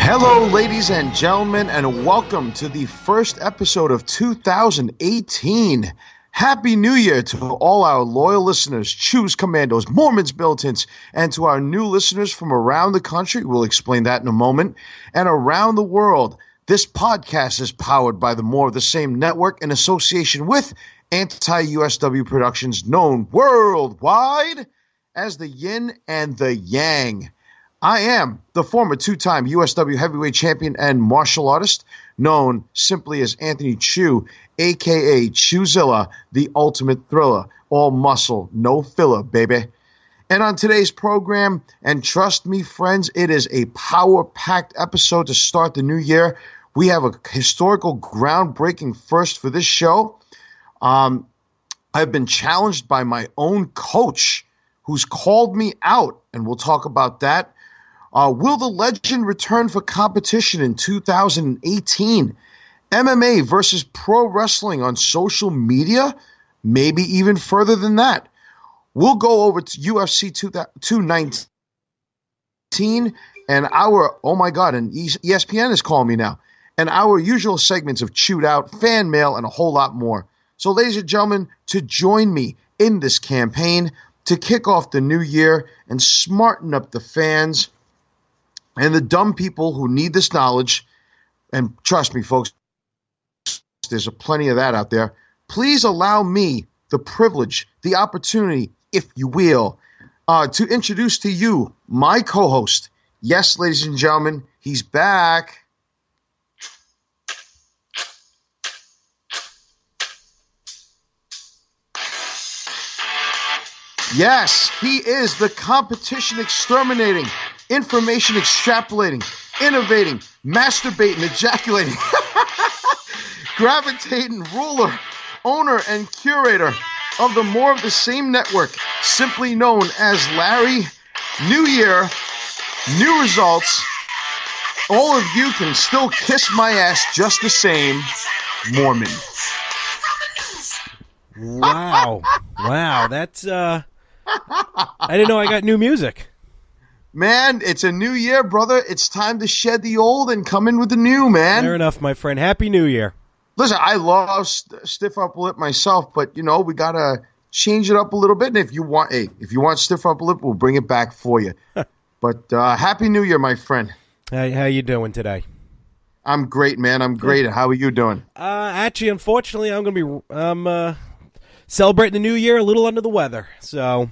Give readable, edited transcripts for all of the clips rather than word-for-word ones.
Hello, ladies and gentlemen, and welcome to the first episode of 2018. Happy New Year to all our loyal listeners, Choose Commandos, Mormons, militants, and to our new listeners from around the country. We'll explain that in a moment. And around the world, this podcast is powered by the More of the Same network in association with Anti-USW Productions, known worldwide as the Yin and The Yang. I am the former two-time USW heavyweight champion and martial artist, known simply as Anthony Chu, a.k.a. Chuzilla, the ultimate thriller. All muscle, no filler, baby. And on today's program, and trust me, friends, it is a power-packed episode to start the new year. We have a historical, groundbreaking first for this show. I've been challenged by my own coach, who's called me out, and we'll talk about that. Will the legend return for competition in 2018? MMA versus pro wrestling on social media? Maybe even further than that. We'll go over to UFC 219 and our, oh my God, and ESPN is calling me now, and our usual segments of Chewed Out, fan mail, and a whole lot more. So ladies and gentlemen, to join me in this campaign to kick off the new year and smarten up the fans and the dumb people who need this knowledge, and trust me, folks, there's plenty of that out there. Please allow me the privilege, the opportunity, if you will, to introduce to you my co-host. Yes, ladies and gentlemen, he's back. Yes, he is the competition exterminating, information extrapolating, innovating, masturbating, ejaculating, gravitating ruler, owner, and curator of the More of the Same network, simply known as Larry. New year, new results. All of you can still kiss my ass just the same, Mormon. Wow. Wow, that's, I didn't know I got new music. Man, it's a new year, brother. It's time to shed the old and come in with the new, man. Fair enough, my friend. Happy New Year. Listen, I love stiff upper lip myself, but you know we gotta change it up a little bit. And if you want, stiff upper lip, we'll bring it back for you. But Happy New Year, my friend. How you doing today? I'm great, man. I'm great. How are you doing? Actually, unfortunately, I'm celebrating the New Year a little under the weather. So.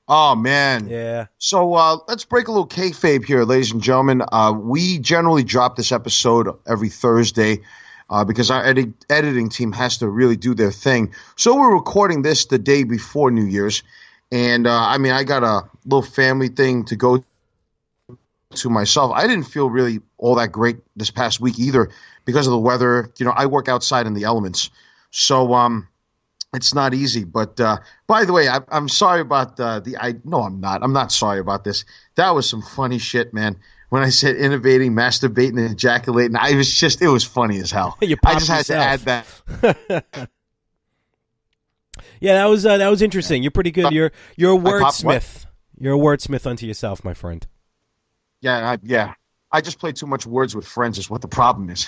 Oh, man. Yeah. So let's break a little kayfabe here, ladies and gentlemen. We generally drop this episode every Thursday because our editing team has to really do their thing. So we're recording this the day before New Year's. And, I got a little family thing to go to myself. I didn't feel really all that great this past week either because of the weather. You know, I work outside in the elements. So, it's not easy, but by the way, I'm sorry about no, I'm not. I'm not sorry about this. That was some funny shit, man. When I said innovating, masturbating, and ejaculating, it was funny as hell. I just had to add that. Yeah, that was interesting. You're pretty good. You're a wordsmith. You're a wordsmith unto yourself, my friend. Yeah. I just play too much words with friends. Is what the problem is.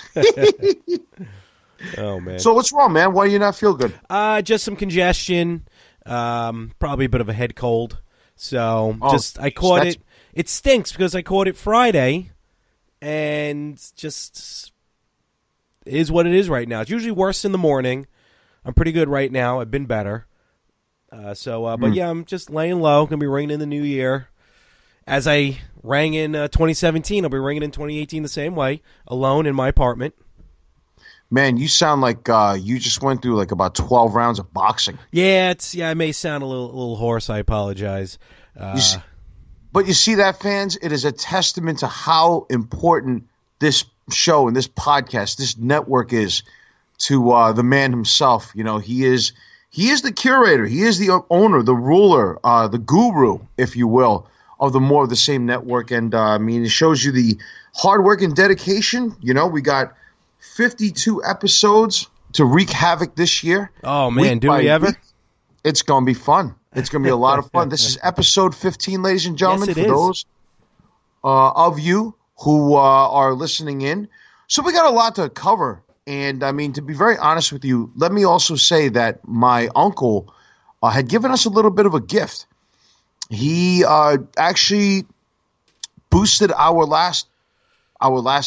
Oh, man. So what's wrong, man? Why do you not feel good? Just some congestion, probably a bit of a head cold. So I caught it. It stinks because I caught it Friday, and just is what it is right now. It's usually worse in the morning. I'm pretty good right now. I've been better. But yeah, I'm just laying low. Going to be ringing in the new year. As I rang in 2017, I'll be ringing in 2018 the same way, alone in my apartment. Man, you sound like you just went through like about 12 rounds of boxing. Yeah, I may sound a little hoarse. I apologize. But you see that, fans? It is a testament to how important this show and this podcast, this network is to the man himself. You know, he is the curator. He is the owner, the ruler, the guru, if you will, of the More of the Same network. And, it shows you the hard work and dedication. You know, we got 52 episodes to wreak havoc this year. Oh, man, do we ever? It's going to be fun. It's going to be a lot of fun. This is episode 15, ladies and gentlemen, yes, for those of you who are listening in. So we got a lot to cover. And, I mean, to be very honest with you, let me also say that my uncle had given us a little bit of a gift. He actually boosted our last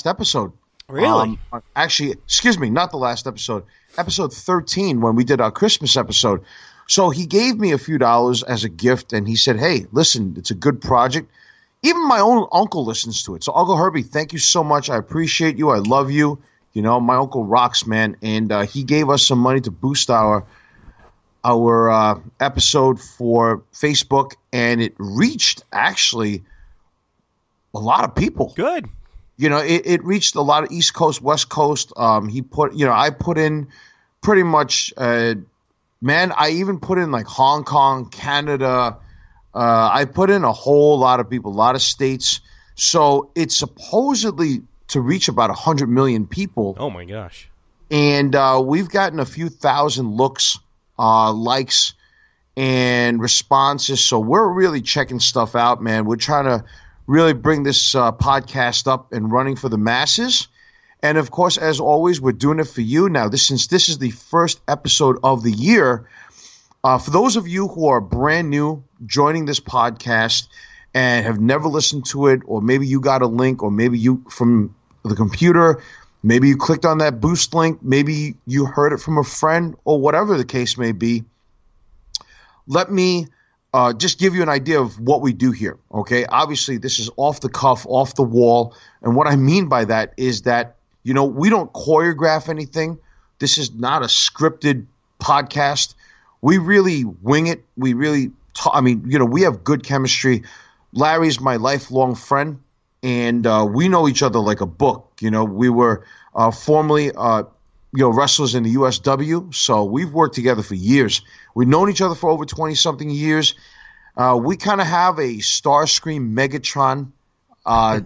episode. Really? Actually, excuse me, not the last episode. Episode 13, when we did our Christmas episode. So he gave me a few dollars as a gift, and he said, hey, listen, it's a good project. Even my own uncle listens to it. So, Uncle Herbie, thank you so much. I appreciate you. I love you. You know, my uncle rocks, man. And he gave us some money to boost our episode for Facebook, and it reached, actually, a lot of people. Good. You know, it reached a lot of East Coast, West Coast. I put in pretty much, man, I even put in like Hong Kong, Canada. I put in a whole lot of people, a lot of states. So it's supposedly to reach about 100 million people. Oh, my gosh. And we've gotten a few thousand looks, likes, and responses. So we're really checking stuff out, man. We're trying to really bring this podcast up and running for the masses. And, of course, as always, we're doing it for you. Now, since this is the first episode of the year, for those of you who are brand new joining this podcast and have never listened to it, or maybe you got a link, or maybe you from the computer, maybe you clicked on that boost link, maybe you heard it from a friend, or whatever the case may be, let me just give you an idea of what we do here, okay? Obviously, this is off the cuff, off the wall, and what I mean by that is that, you know, we don't choreograph anything. This is not a scripted podcast. We really wing it. We really we have good chemistry. Larry's my lifelong friend, and we know each other like a book. You know, we were formerly wrestlers in the USW, so we've worked together for years. We've known each other for over 20-something years. We kind of have a Starscream Megatron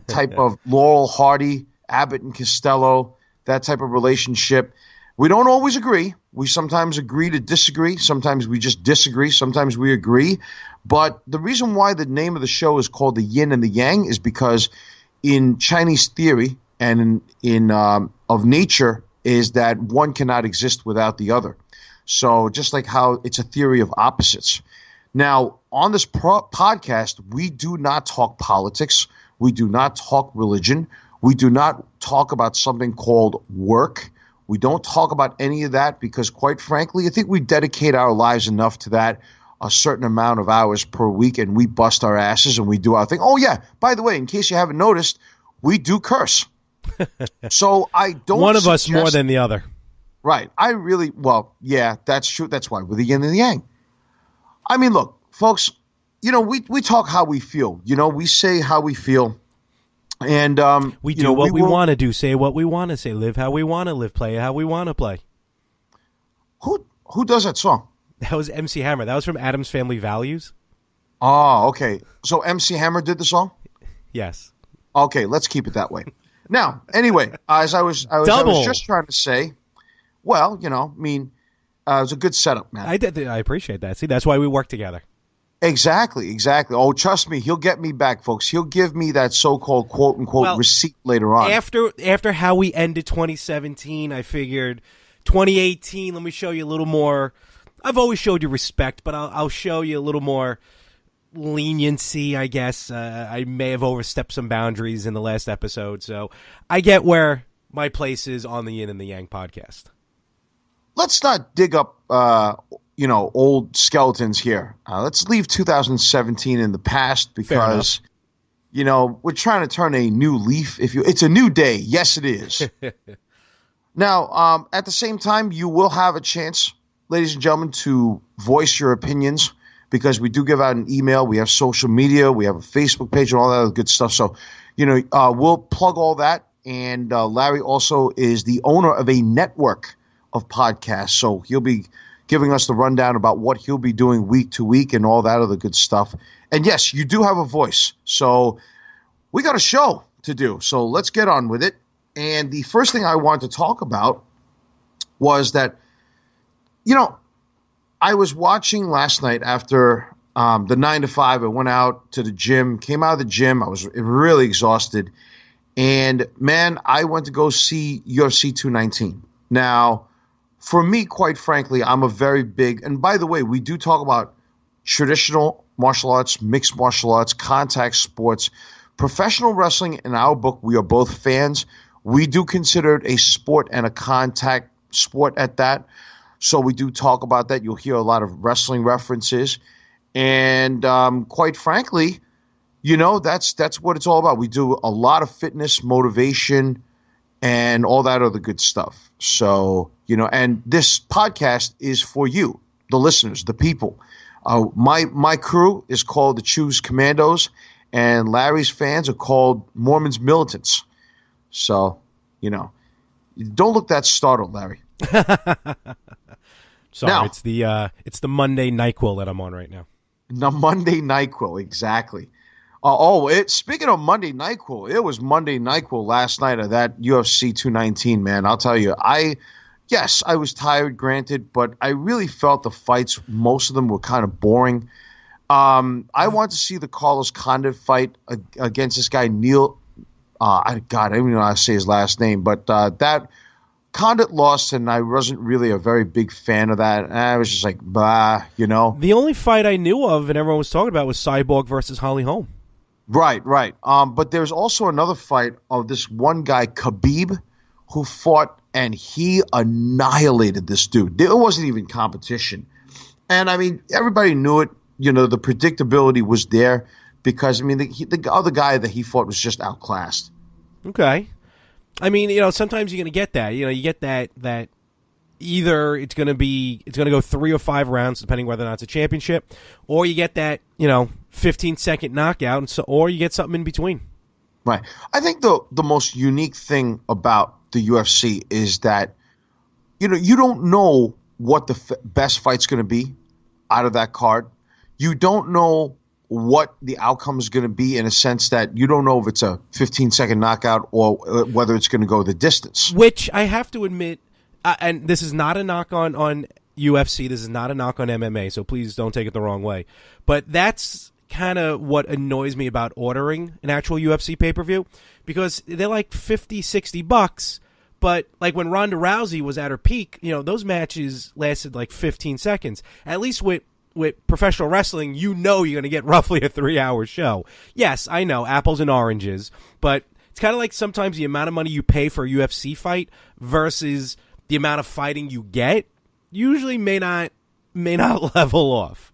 type of Laurel Hardy, Abbott and Costello, that type of relationship. We don't always agree. We sometimes agree to disagree. Sometimes we just disagree. Sometimes we agree. But the reason why the name of the show is called the Yin and the Yang is because in Chinese theory and in of nature is that one cannot exist without the other. So just like how it's a theory of opposites. Now, on this podcast, we do not talk politics. We do not talk religion. We do not talk about something called work. We don't talk about any of that because, quite frankly, I think we dedicate our lives enough to that, a certain amount of hours per week, and we bust our asses and we do our thing. Oh, yeah, by the way, in case you haven't noticed, we do curse. So I don't One of us more than the other. Right. Yeah, that's true. That's why we're the yin and the yang. I mean, look, folks, you know, we talk how we feel. You know, we say how we feel. And we do what we want to do, say what we want to say, live how we want to live, play how we want to play. Who does that song? That was MC Hammer. That was from Addams Family Values. Oh, okay. So MC Hammer did the song? Yes. Okay, let's keep it that way. Now, anyway, as I was just trying to say, well, you know, I mean, it was a good setup, man. I appreciate that. See, that's why we work together. Exactly. Oh, trust me, he'll get me back, folks. He'll give me that so-called quote-unquote receipt later on. After how we ended 2017, I figured 2018, let me show you a little more. I've always showed you respect, but I'll show you a little more leniency, I guess. I may have overstepped some boundaries in the last episode, so I get where my place is on the Yin and the Yang podcast. Let's not dig up old skeletons here. Let's leave 2017 in the past because, you know, we're trying to turn a new leaf. It's a new day. Yes, it is. Now, at the same time, you will have a chance, ladies and gentlemen, to voice your opinions because we do give out an email. We have social media. We have a Facebook page and all that other good stuff. So, you know, we'll plug all that. And Larry also is the owner of a network of podcasts. So he'll be giving us the rundown about what he'll be doing week to week and all that other good stuff. And yes, you do have a voice. So we got a show to do. So let's get on with it. And the first thing I wanted to talk about was that, I was watching last night after the 9 to 5. I went out to the gym, came out of the gym. I was really exhausted. And, man, I went to go see UFC 219. Now, for me, quite frankly, I'm a very big – and by the way, we do talk about traditional martial arts, mixed martial arts, contact sports. Professional wrestling, in our book, we are both fans. We do consider it a sport and a contact sport at that. So we do talk about that. You'll hear a lot of wrestling references. And quite frankly, that's what it's all about. We do a lot of fitness, motivation, and all that other good stuff. So, and this podcast is for you, the listeners, the people. My crew is called the Choose Commandos, and Larry's fans are called Mormons Militants. So, don't look that startled, Larry. Sorry, now, it's the Monday NyQuil that I'm on right now. The Monday NyQuil, exactly. Speaking of Monday NyQuil, it was Monday NyQuil last night of that UFC 219, man. I'll tell you, I was tired, granted, but I really felt the fights, most of them were kind of boring. I wanted to see the Carlos Condit fight against this guy, Neil. I don't even know how to say his last name, but that Condit lost, and I wasn't really a very big fan of that. And I was just like, blah, The only fight I knew of and everyone was talking about was Cyborg versus Holly Holm. Right. But there's also another fight of this one guy, Khabib, who fought, and he annihilated this dude. There wasn't even competition. And, I mean, everybody knew it. The predictability was there because, I mean, the other guy that he fought was just outclassed. Okay. I mean, sometimes you're going to get that. You get that either it's going to go 3 or 5 rounds, depending whether or not it's a championship, or you get that, 15-second knockout, or you get something in between. Right. I think the most unique thing about the UFC is that, you don't know what the best fight's going to be out of that card. You don't know what the outcome is going to be, in a sense that you don't know if it's a 15-second knockout or whether it's going to go the distance. Which I have to admit, and this is not a knock on UFC, this is not a knock on MMA, so please don't take it the wrong way. But that's kind of what annoys me about ordering an actual UFC pay-per-view, because they're like $50, $60, but like when Ronda Rousey was at her peak, those matches lasted like 15 seconds. At least with professional wrestling, you're going to get roughly a 3-hour show. Yes, I know, apples and oranges, but it's kind of like sometimes the amount of money you pay for a UFC fight versus the amount of fighting you get usually may not level off.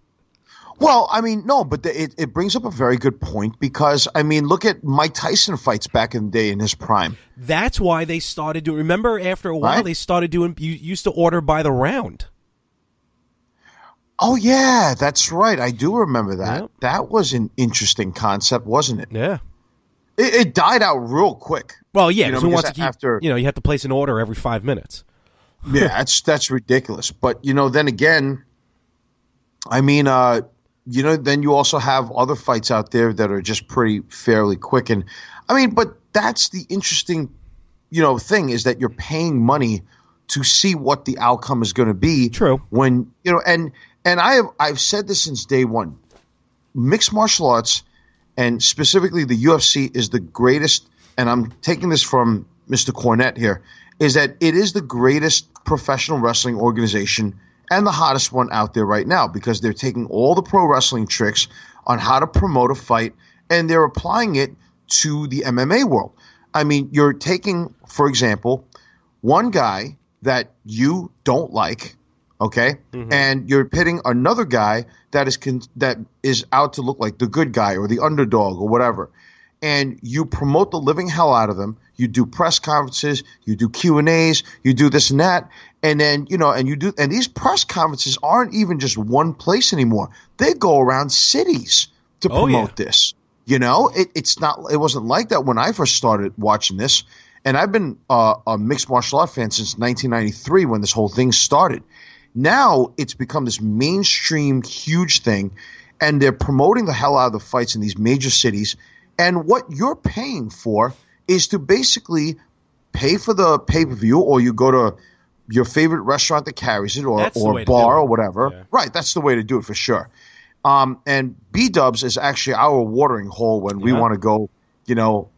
Well, I mean, no, but it brings up a very good point because, I mean, look at Mike Tyson fights back in the day in his prime. That's why they started doing, remember after a while, They started doing, you used to order by the round. Oh, yeah, that's right. I do remember that. Yep. That was an interesting concept, wasn't it? Yeah. It died out real quick. Well, yeah, because who wants to keep, you have to place an order every 5 minutes. Yeah, that's ridiculous. But, then again, I mean, then you also have other fights out there that are just pretty fairly quick. And, I mean, but that's the interesting, thing is that you're paying money to see what the outcome is going to be. True. When, and I've said this since day one. Mixed martial arts, and specifically the UFC, is the greatest, and I'm taking this from Mr. Cornette here, is that it is the greatest professional wrestling organization and the hottest one out there right now, because they're taking all the pro wrestling tricks on how to promote a fight, and they're applying it to the MMA world. I mean, you're taking, for example, one guy that you don't like, okay, and you're pitting another guy that is out to look like the good guy or the underdog or whatever, and you promote the living hell out of them. You do press conferences, you do Q&As, you do this and that, and then and these press conferences aren't even just one place anymore. They go around cities to promote this. It wasn't like that when I first started watching this. And I've been a mixed martial art fan since 1993 when this whole thing started. Now it's become this mainstream huge thing, and they're promoting the hell out of the fights in these major cities. And what you're paying for is to basically pay for the pay-per-view, or you go to your favorite restaurant that carries it, or bar or whatever. Yeah. Right, that's the way to do it for sure. And B-Dubs is actually our watering hole when we want to go,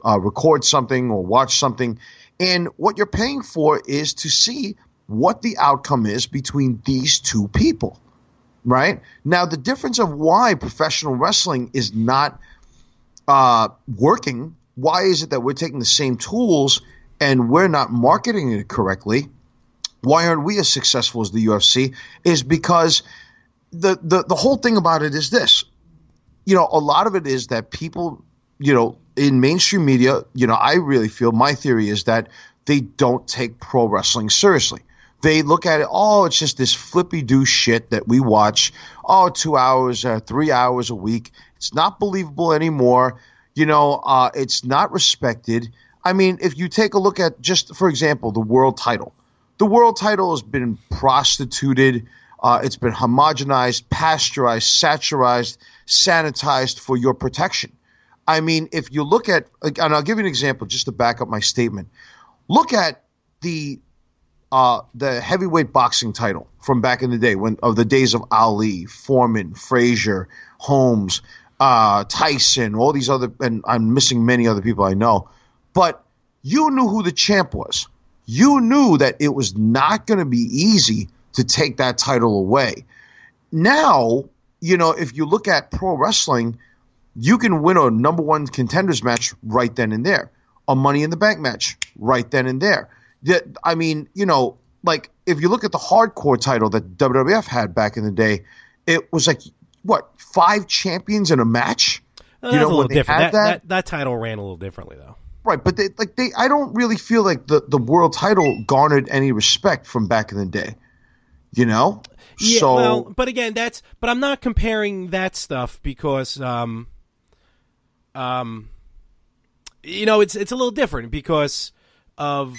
record something or watch something. And what you're paying for is to see what the outcome is between these two people, right? Now, the difference of why professional wrestling is not working, why is it that we're taking the same tools and we're not marketing it correctly? Why aren't we as successful as the UFC? Is because the whole thing about it is this. A lot of it is that people, in mainstream media, I really feel, my theory is that they don't take pro wrestling seriously. They look at it, it's just this flippy-do shit that we watch, 2 hours, 3 hours a week. It's not believable anymore. It's not respected. I mean, if you take a look at just, for example, the world title. The world title has been prostituted. It's been homogenized, pasteurized, saturized, sanitized for your protection. I mean, if you look at, and I'll give you an example just to back up my statement. Look at the heavyweight boxing title from back in the day, of the days of Ali, Foreman, Frazier, Holmes, Tyson, all these other, and I'm missing many other people I know. But you knew who the champ was. You knew that it was not going to be easy to take that title away. Now, if you look at pro wrestling, you can win a number one contenders match right then and there, a Money in the Bank match right then and there. I mean, like if you look at the hardcore title that WWF had back in the day, it was like, 5 champions in a match? That's a little different. That title ran a little differently, though. Right, but I don't really feel like the world title garnered any respect from back in the day. Yeah, so, but again, but I'm not comparing that stuff because, it's a little different because of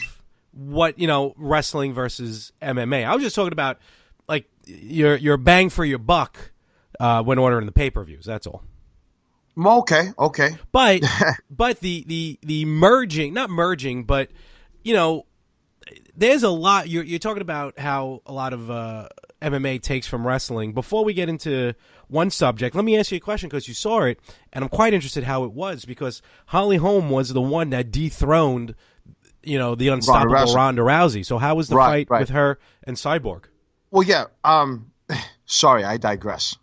what, wrestling versus MMA. I was just talking about like your bang for your buck when ordering the pay-per-views. That's all. Okay. But the merging, not merging, but there's a lot. You're talking about how a lot of MMA takes from wrestling. Before we get into one subject, let me ask you a question because you saw it, and I'm quite interested how it was because Holly Holm was the one that dethroned, the unstoppable Ronda Rousey. So how was the fight with her and Cyborg? Well, yeah. Sorry, I digress.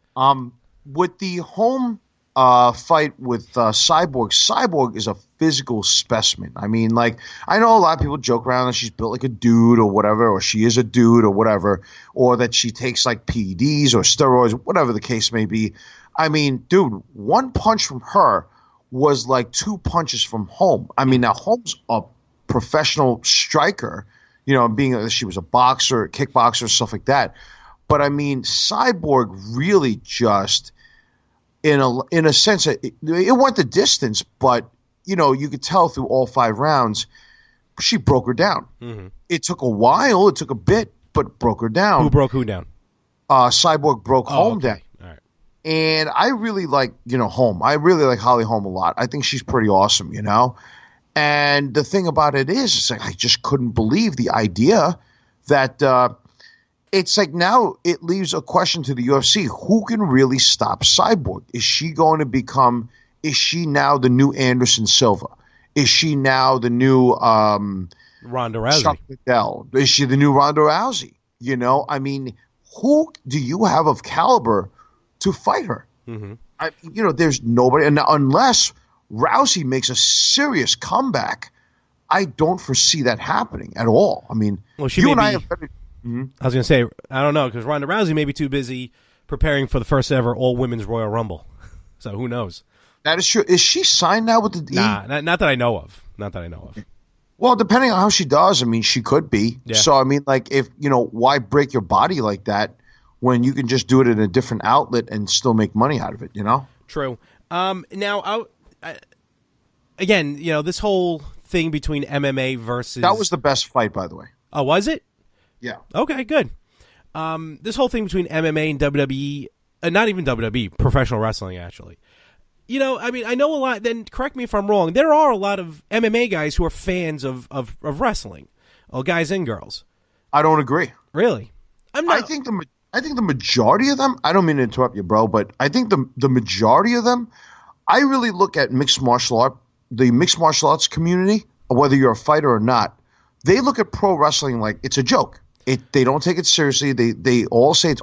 With the Holm fight with Cyborg is a physical specimen. I mean, like, I know a lot of people joke around that she's built like a dude or whatever, or she is a dude or whatever, or that she takes like PEDs or steroids, whatever the case may be. I mean, dude, one punch from her was like 2 punches from Holm. I mean, now Holm's a professional striker, being she was a boxer, kickboxer, stuff like that. But I mean, Cyborg really just, in a sense, it went the distance, but you could tell through all 5 rounds, she broke her down. Mm-hmm. It took a while, it took a bit, but broke her down. Who broke who down? Cyborg broke Holm down. All right. And I really like, Holm. I really like Holly Holm a lot. I think she's pretty awesome, And the thing about it is, it's like I just couldn't believe the idea that it's like now it leaves a question to the UFC. Who can really stop Cyborg? Is she now the new Anderson Silva? Is she now the new Ronda Rousey? Chuck Liddell? Is she the new Ronda Rousey? I mean, who do you have of caliber to fight her? Mm-hmm. There's nobody. And unless Rousey makes a serious comeback, I don't foresee that happening at all. I mean, you and I have better. Mm-hmm. I was going to say, I don't know, because Ronda Rousey may be too busy preparing for the first ever all-women's Royal Rumble. So who knows? That is true. Is she signed now with the... Nah, not that I know of. Well, depending on how she does, I mean, she could be. Yeah. So, I mean, like, if, why break your body like that when you can just do it in a different outlet and still make money out of it, True. Now, again, this whole thing between MMA versus... That was the best fight, by the way. Oh, was it? Yeah. Okay, good. This whole thing between MMA and WWE, not even WWE, professional wrestling, actually. I mean, I know a lot. Then correct me if I'm wrong. There are a lot of MMA guys who are fans of wrestling, guys and girls. I don't agree. Really? I'm not. I think the majority of them. I don't mean to interrupt you, bro, but I think the majority of them. I really look at the mixed martial arts community, whether you're a fighter or not. They look at pro wrestling like it's a joke. They don't take it seriously. They all say it's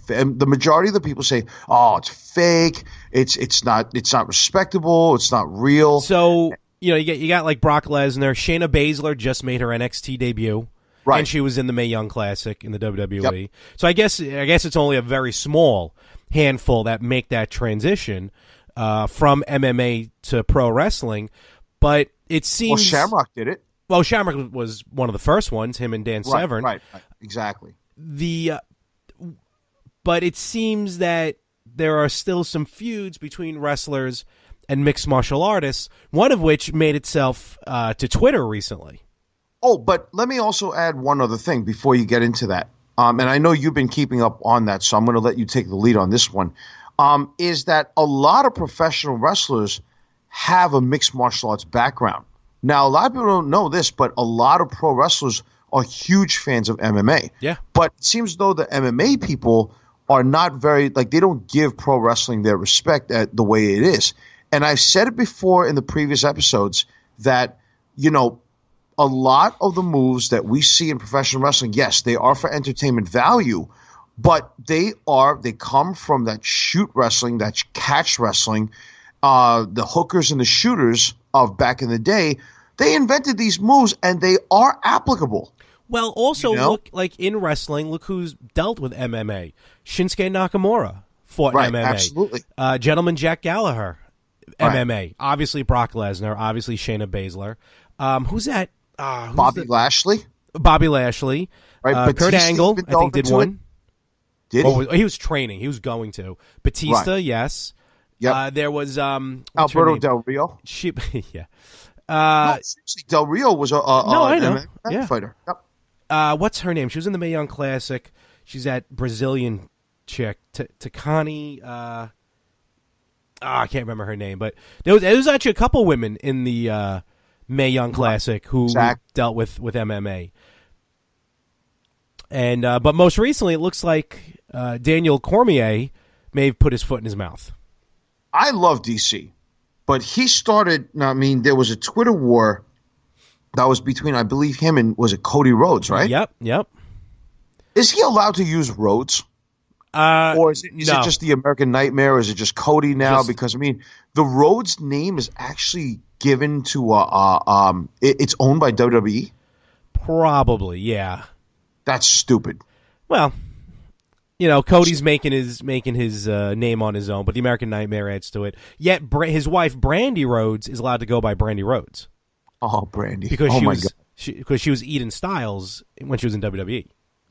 the majority of the people say, oh, it's fake. It's not respectable. It's not real. So you got like Brock Lesnar. Shayna Baszler just made her NXT debut, right? And she was in the Mae Young Classic in the WWE. Yep. So I guess it's only a very small handful that make that transition from MMA to pro wrestling. But it seems Shamrock did it. Well, Shamrock was one of the first ones, him and Dan Severn. Right, exactly. But it seems that there are still some feuds between wrestlers and mixed martial artists, one of which made itself to Twitter recently. Oh, but let me also add one other thing before you get into that. And I know you've been keeping up on that, so I'm going to let you take the lead on this one. Is that a lot of professional wrestlers have a mixed martial arts background. Now, a lot of people don't know this, but a lot of pro wrestlers are huge fans of MMA. Yeah. But it seems though the MMA people are not they don't give pro wrestling their respect at the way it is. And I've said it before in the previous episodes that, a lot of the moves that we see in professional wrestling, yes, they are for entertainment value, but they come from that shoot wrestling, that catch wrestling, the hookers and the shooters of back in the day. They invented these moves, and they are applicable. Well, also, look, like in wrestling, look who's dealt with MMA. Shinsuke Nakamura fought MMA. Absolutely. Gentleman Jack Gallagher, MMA. Obviously, Brock Lesnar. Obviously, Shayna Baszler. Who's that? Bobby Lashley. Bobby Lashley. Right. Kurt Angle, I think, did one. Did he? He was training. He was going to. Batista, yes. Yep. There was Alberto Del Rio. Yeah. Seriously, Del Rio was I know. Fighter. Yep. What's her name? She was in the Mae Young Classic. She's that Brazilian chick, Takani. I can't remember her name, but there was actually a couple women in the Mae Young Classic who dealt with MMA. And but most recently, it looks like Daniel Cormier may have put his foot in his mouth. I love DC. But he started, there was a Twitter war that was between, I believe, him and, was it Cody Rhodes, right? Yep. Is he allowed to use Rhodes? Or is it just the American Nightmare, or is it just Cody now? Because, the Rhodes name is actually given to, it's owned by WWE? Probably, yeah. That's stupid. Well, Cody's making his name on his own, but the American Nightmare adds to it. Yet his wife Brandy Rhodes is allowed to go by Brandy Rhodes. Oh, Brandy! Because she was Eden Styles when she was in WWE.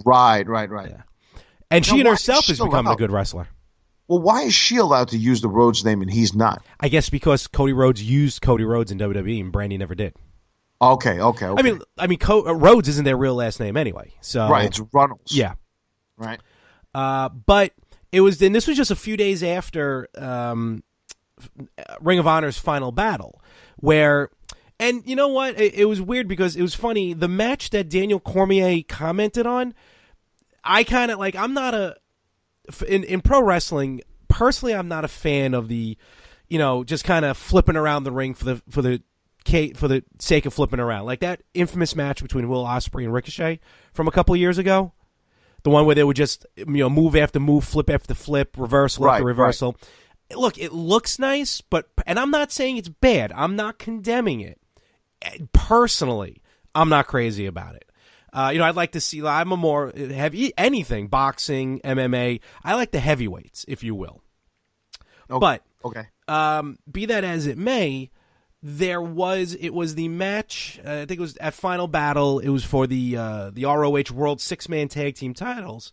Right. Yeah. And she herself is becoming a good wrestler. Well, why is she allowed to use the Rhodes name and he's not? I guess because Cody Rhodes used Cody Rhodes in WWE and Brandy never did. Okay. Rhodes isn't their real last name anyway. So right, it's Runnels. Yeah. Right. But this was just a few days after Ring of Honor's Final Battle, and you know what? It was weird because it was funny. The match that Daniel Cormier commented on, I kind of I'm not in pro wrestling personally. I'm not a fan of the, just kind of flipping around the ring for the sake of flipping around, like that infamous match between Will Ospreay and Ricochet from a couple of years ago. The one where they would just, move after move, flip after flip, reversal after reversal. Right. Look, it looks nice, and I'm not saying it's bad. I'm not condemning it. Personally, I'm not crazy about it. I'd like to see, I'm a more heavy, anything, boxing, MMA. I like the heavyweights, if you will. Okay. But, be that as it may, it was the match, I think it was at Final Battle, it was for the ROH World 6-Man Tag Team titles,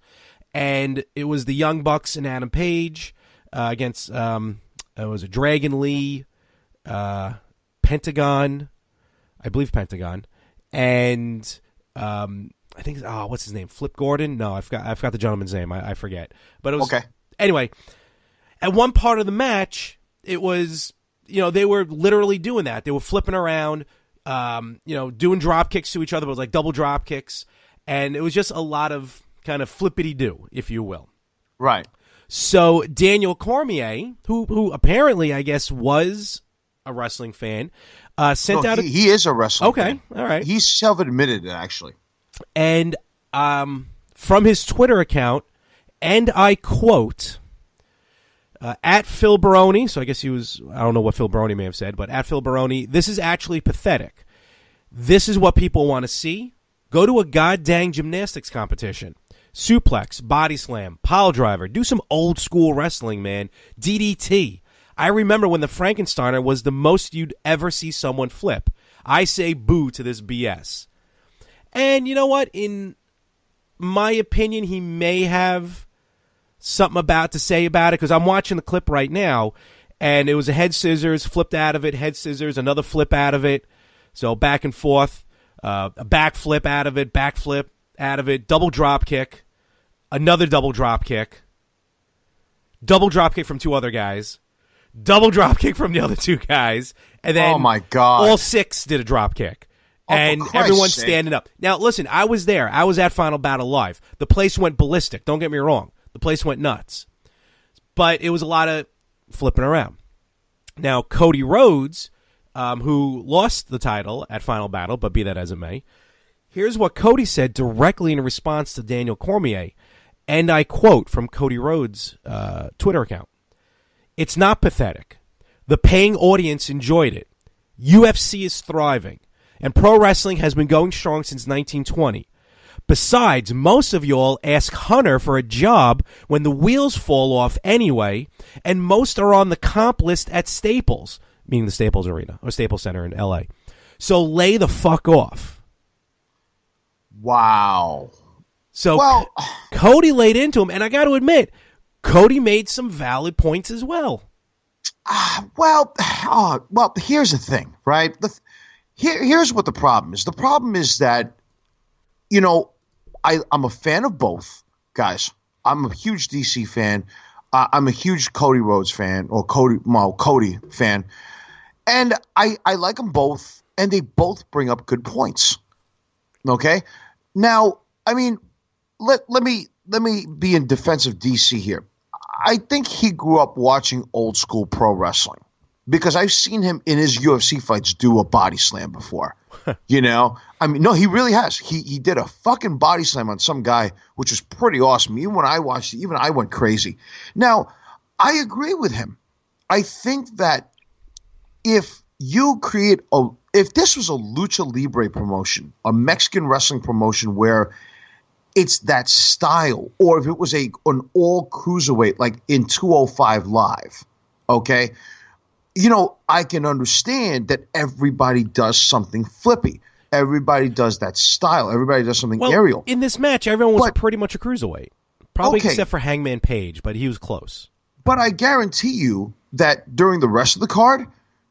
and it was the Young Bucks and Adam Page against, it was a Dragon Lee, Pentagon, I believe Pentagon, and I think, what's his name, Flip Gordon? No, I forgot the gentleman's name, I forget. But it was, okay. Anyway, at one part of the match, it was, they were literally doing that. They were flipping around, doing drop kicks to each other, but it was like double drop kicks. And it was just a lot of kind of flippity-do, if you will. Right. So Daniel Cormier, who apparently, I guess, was a wrestling fan, sent out... He is a wrestling fan. Okay, all right. He's self-admitted, actually. And from his Twitter account, and I quote, at Phil Baroni, so I guess he was... I don't know what Phil Baroni may have said, but at Phil Baroni, this is actually pathetic. This is what people want to see. Go to a goddamn gymnastics competition. Suplex, body slam, pile driver. Do some old school wrestling, man. DDT. I remember when the Frankensteiner was the most you'd ever see someone flip. I say boo to this BS. And you know what? In my opinion, he may have something to say about it, because I'm watching the clip right now, and it was a head scissors, flipped out of it, head scissors, another flip out of it. So back and forth. A back flip out of it, back flip out of it, double drop kick, another double drop kick from two other guys, double drop kick from the other two guys, and then oh my God, all six did a drop kick, and everyone's standing up. Now, listen, I was there. I was at Final Battle Live. The place went ballistic. Don't get me wrong. The place went nuts. But it was a lot of flipping around. Now, Cody Rhodes... who lost the title at Final Battle, but be that as it may. Here's what Cody said directly in response to Daniel Cormier, and I quote from Cody Rhodes' Twitter account. "It's not pathetic. The paying audience enjoyed it. UFC is thriving, and pro wrestling has been going strong since 1920. Besides, most of y'all ask Hunter for a job when the wheels fall off anyway, and most are on the comp list at Staples," meaning the Staples Arena or Staples Center in L.A. "So lay the fuck off." Wow. So Cody laid into him, and I got to admit, Cody made some valid points as well. Well, here's the thing, right? Here's what the problem is. The problem is that, I'm a fan of both, guys. I'm a huge DC fan. I'm a huge Cody Rhodes fan, or Cody fan. And I like them both, and they both bring up good points. Okay? Now, I mean, let me be in defense of DC here. I think he grew up watching old school pro wrestling, because I've seen him in his UFC fights do a body slam before. I mean, no, he really has. He did a fucking body slam on some guy, which was pretty awesome. Even when I watched it, even I went crazy. Now, I agree with him. I think that if this was a lucha libre promotion, a Mexican wrestling promotion where it's that style, or if it was an all cruiserweight like in 205 Live, okay, I can understand that everybody does something flippy. Everybody does that style. Everybody does something aerial. In this match, everyone was pretty much a cruiserweight, probably except for Hangman Page, but he was close. But I guarantee you that during the rest of the card,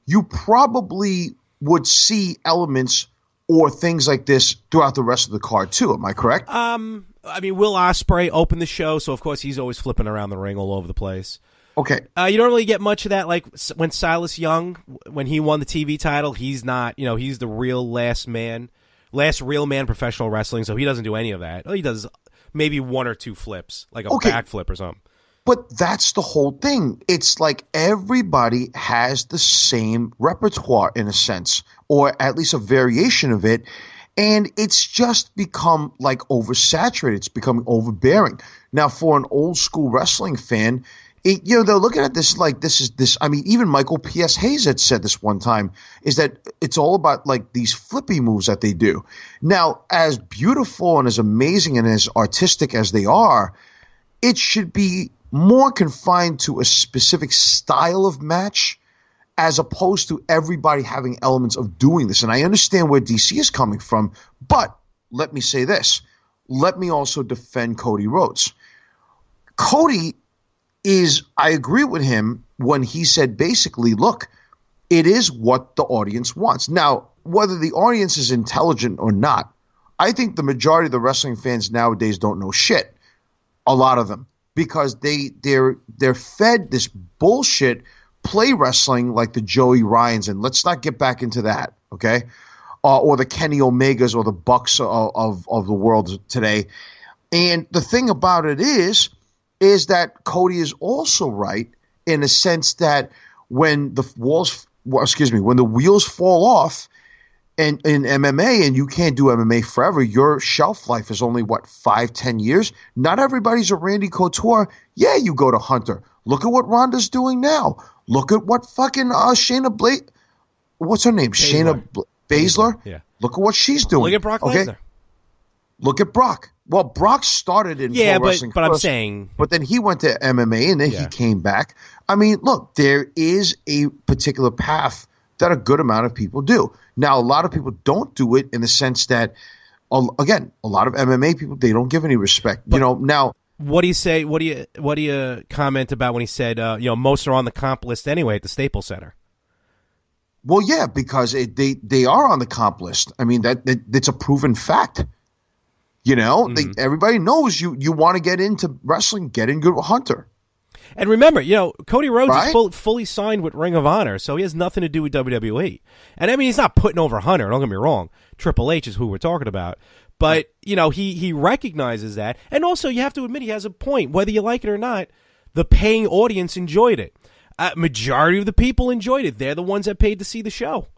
you probably would see elements or things like this throughout the rest of the card too. Am I correct? I mean, Will Ospreay opened the show, so of course he's always flipping around the ring all over the place. Okay. You don't really get much of that. Like when Silas Young, when he won the TV title, he's not, he's the real last real man professional wrestling, so he doesn't do any of that. He does maybe one or two flips, like a backflip or something. But that's the whole thing. It's like everybody has the same repertoire in a sense, or at least a variation of it. And it's just become like oversaturated. It's becoming overbearing. Now, for an old school wrestling fan, they're looking at this like this is this. I mean, even Michael P.S. Hayes had said this one time, is that it's all about like these flippy moves that they do. Now, as beautiful and as amazing and as artistic as they are, it should be more confined to a specific style of match, as opposed to everybody having elements of doing this. And I understand where DC is coming from, but let me say this. Let me also defend Cody Rhodes. Cody I agree with him when he said basically, look, it is what the audience wants. Now, whether the audience is intelligent or not, I think the majority of the wrestling fans nowadays don't know shit. A lot of them. Because they're fed this bullshit play wrestling like the Joey Ryans, and let's not get back into that, okay? Or the Kenny Omegas or the Bucks of the world today. And the thing about it is that Cody is also right in a sense that when the wheels fall off in MMA and you can't do MMA forever, your shelf life is only, 5-10 years? Not everybody's a Randy Couture. Yeah, you go to Hunter. Look at what Ronda's doing now. Look at what fucking Shayna what's her name? Shayna Baszler? Yeah. Look at what she's doing. Look at Brock Lesnar. Look at Brock. Well, Brock started in pro wrestling but first, I'm saying... But then he went to MMA, and then he came back. I mean, look, there is a particular path that a good amount of people do. Now, a lot of people don't do it in the sense that, again, a lot of MMA people, they don't give any respect. But, now... What do you say? What do you comment about when he said, most are on the comp list anyway at the Staples Center? Well, yeah, because they are on the comp list. I mean, that's a proven fact. Everybody knows you want to get into wrestling, get in good with Hunter. And remember, Cody Rhodes is fully signed with Ring of Honor, so he has nothing to do with WWE. And I mean, he's not putting over Hunter, don't get me wrong. Triple H is who we're talking about. But, he recognizes that. And also, you have to admit he has a point. Whether you like it or not, the paying audience enjoyed it. Majority of the people enjoyed it. They're the ones that paid to see the show.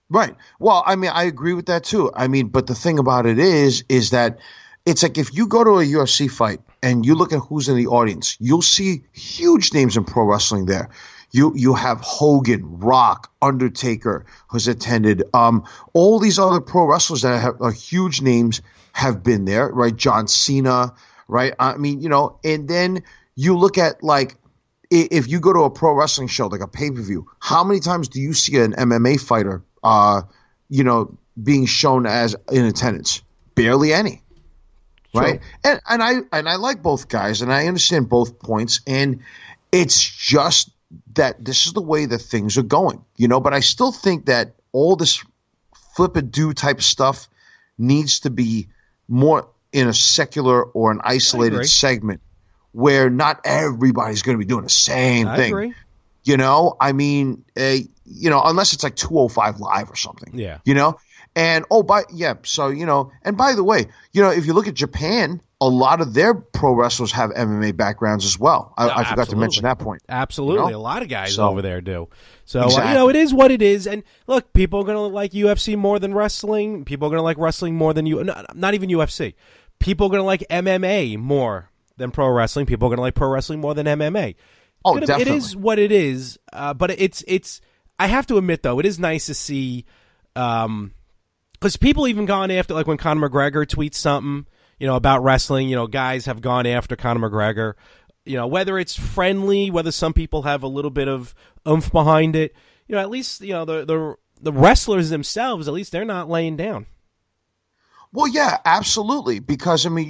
Right. Well, I mean, I agree with that too. I mean, but the thing about it is that it's like if you go to a UFC fight and you look at who's in the audience, you'll see huge names in pro wrestling there. You have Hogan, Rock, Undertaker who's attended. All these other pro wrestlers that are huge names have been there, right? John Cena, right? I mean, and then you look at if you go to a pro wrestling show, like a pay-per-view, how many times do you see an MMA fighter being shown as in attendance? Barely any. Right. Sure. And I like both guys and I understand both points. And it's just that this is the way that things are going, but I still think that all this flip-a-do type stuff needs to be more in a secular or an isolated segment where not everybody's going to be doing the same thing. Agree. I mean, unless it's like 205 Live or something. Yeah. And and by the way, if you look at Japan, a lot of their pro wrestlers have MMA backgrounds as well. I forgot to mention that point. Absolutely. A lot of guys over there do. So, exactly. It is what it is. And look, people are going to like UFC more than wrestling. People are going to like wrestling more than not even UFC. People are going to like MMA more than pro wrestling. People are going to like pro wrestling more than MMA. Oh, definitely. It is what it is. But it's. I have to admit though, it is nice to see, because people even gone after, like when Conor McGregor tweets something, about wrestling. Guys have gone after Conor McGregor. Whether it's friendly, whether some people have a little bit of oomph behind it. At least the wrestlers themselves, at least they're not laying down. Well, yeah, absolutely. Because I mean,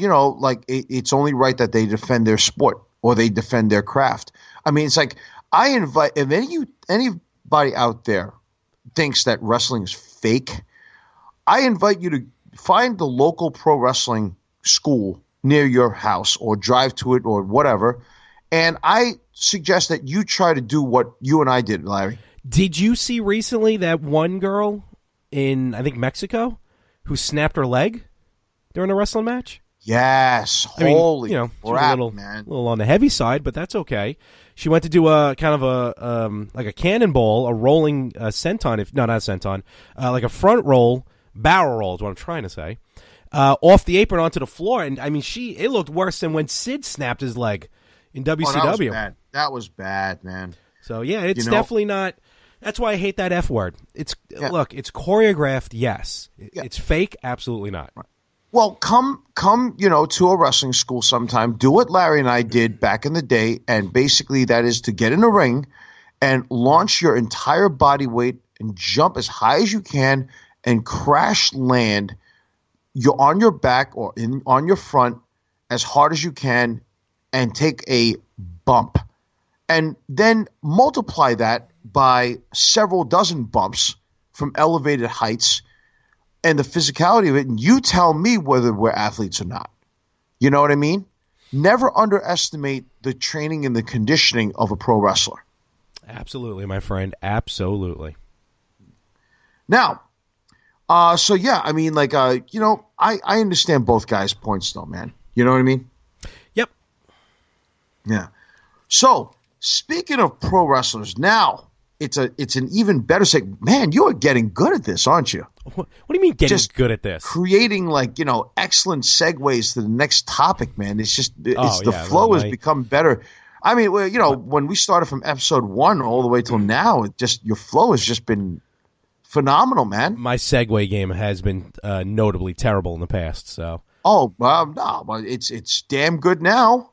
it's only right that they defend their sport or they defend their craft. I mean, it's like I invite if anybody out there thinks that wrestling is fake, I invite you to find the local pro wrestling school near your house or drive to it or whatever. And I suggest that you try to do what you and I did, Larry. Did you see recently that one girl in, I think, Mexico who snapped her leg during a wrestling match? Yes. Holy crap, man. A little on the heavy side, but that's okay. She went to do a kind of a like a cannonball, a rolling senton, not a senton, like a front roll, barrel roll is what I'm trying to say, off the apron onto the floor. And I mean, it looked worse than when Sid snapped his leg in WCW. That was bad, man. So yeah, it's definitely not. That's why I hate that F word. Look, it's choreographed, yes. It's fake, absolutely not. Right. Well, come, to a wrestling school sometime. Do what Larry and I did back in the day, and basically that is to get in a ring and launch your entire body weight and jump as high as you can and crash land. You're on your back or on your front as hard as you can and take a bump, and then multiply that by several dozen bumps from elevated heights. And the physicality of it, and you tell me whether we're athletes or not. You know what I mean? Never underestimate the training and the conditioning of a pro wrestler. Absolutely, my friend. Absolutely. Now, so yeah, I mean, like, I understand both guys' points, though, man. You know what I mean? Yep. Yeah. So, speaking of pro wrestlers, now it's an even better segment. Man, you are getting good at this, aren't you? What do you mean getting good at this? Creating, like, excellent segues to the next topic, man. It's just the flow has become better. I mean, when we started from episode 1 all the way till now, your flow has just been phenomenal, man. My segue game has been notably terrible in the past. So. Oh, no, but it's damn good now,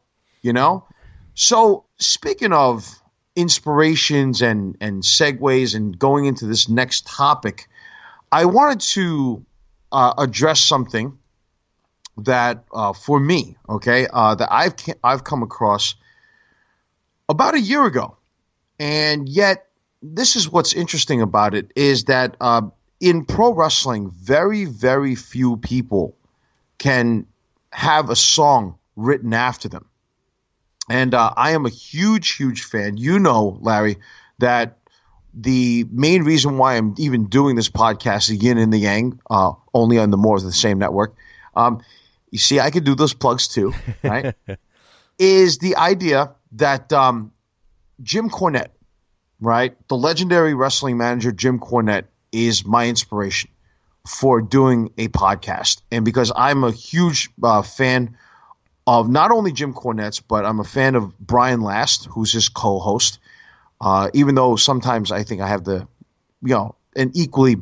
So speaking of inspirations and segues and going into this next topic, I wanted to address something that for me, okay, that I've come across about a year ago, and yet this is what's interesting about it is that in pro wrestling, very, very few people can have a song written after them. And I am a huge, huge fan. Larry, that the main reason why I'm even doing this podcast, the Yin and the Yang, only on the More of the Same network, you see, I could do those plugs too, right? Is the idea that Jim Cornette, right, the legendary wrestling manager Jim Cornette, is my inspiration for doing a podcast. And because I'm a huge fan of not only Jim Cornette's, but I'm a fan of Brian Last, who's his co-host, even though sometimes I think I have an equally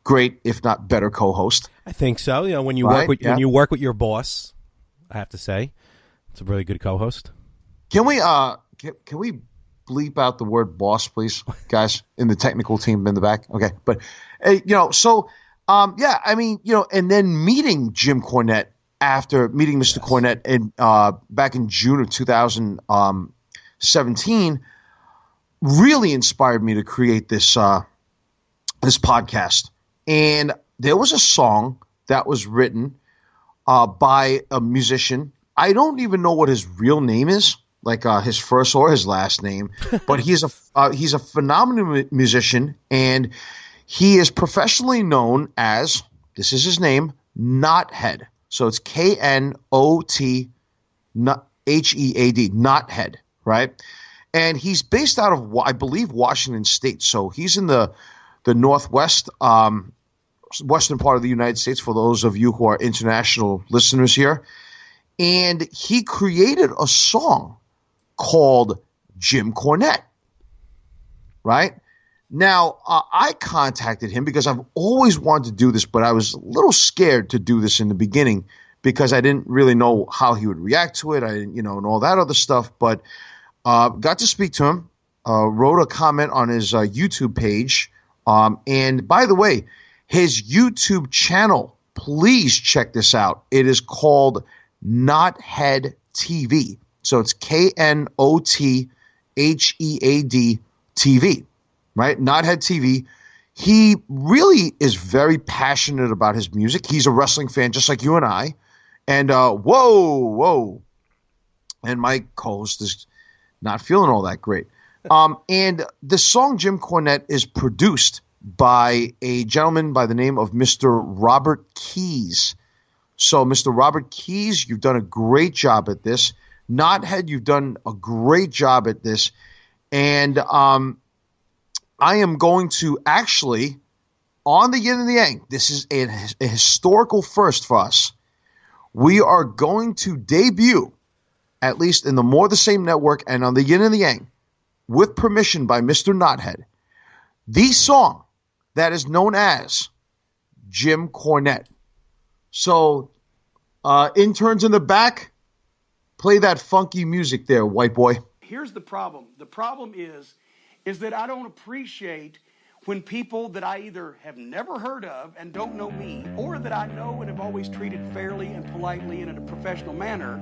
great, if not better, co-host. I think so. When you when you work with your boss, I have to say, it's a really good co-host. Can we bleep out the word boss, please, guys, in the technical team in the back? Okay, but I mean, and then meeting Jim Cornette after meeting Mr. Cornette back in June of 2017 really inspired me to create this podcast. And there was a song that was written by a musician. I don't even know what his real name is, like his first or his last name, but he's a phenomenal musician, and he is professionally known as, this is his name, Knothead. So it's KNOTHEAD, Knothead, right? And he's based out of, I believe, Washington State. So he's in the northwest, western part of the United States, for those of you who are international listeners here. And he created a song called Jim Cornette, right? Now, I contacted him because I've always wanted to do this, but I was a little scared to do this in the beginning because I didn't really know how he would react to it, and all that other stuff. But got to speak to him, wrote a comment on his YouTube page. And by the way, his YouTube channel, please check this out. It is called Knothead TV. So it's KNOTHEAD TV. Right? Knothead TV. He really is very passionate about his music. He's a wrestling fan just like you and I. And whoa. And my co-host is not feeling all that great. And the song Jim Cornette is produced by a gentleman by the name of Mr. Robert Keys. So, Mr. Robert Keys, you've done a great job at this. Knothead, you've done a great job at this. And I am going to actually, on the Yin and the Yang, this is a historical first for us. We are going to debut, at least in the More the Same network and on the Yin and the Yang, with permission by Mr. Knothead, the song that is known as Jim Cornette. So, interns in the back, play that funky music there, white boy. Here's the problem. The problem is that I don't appreciate when people that I either have never heard of and don't know me, or that I know and have always treated fairly and politely and in a professional manner,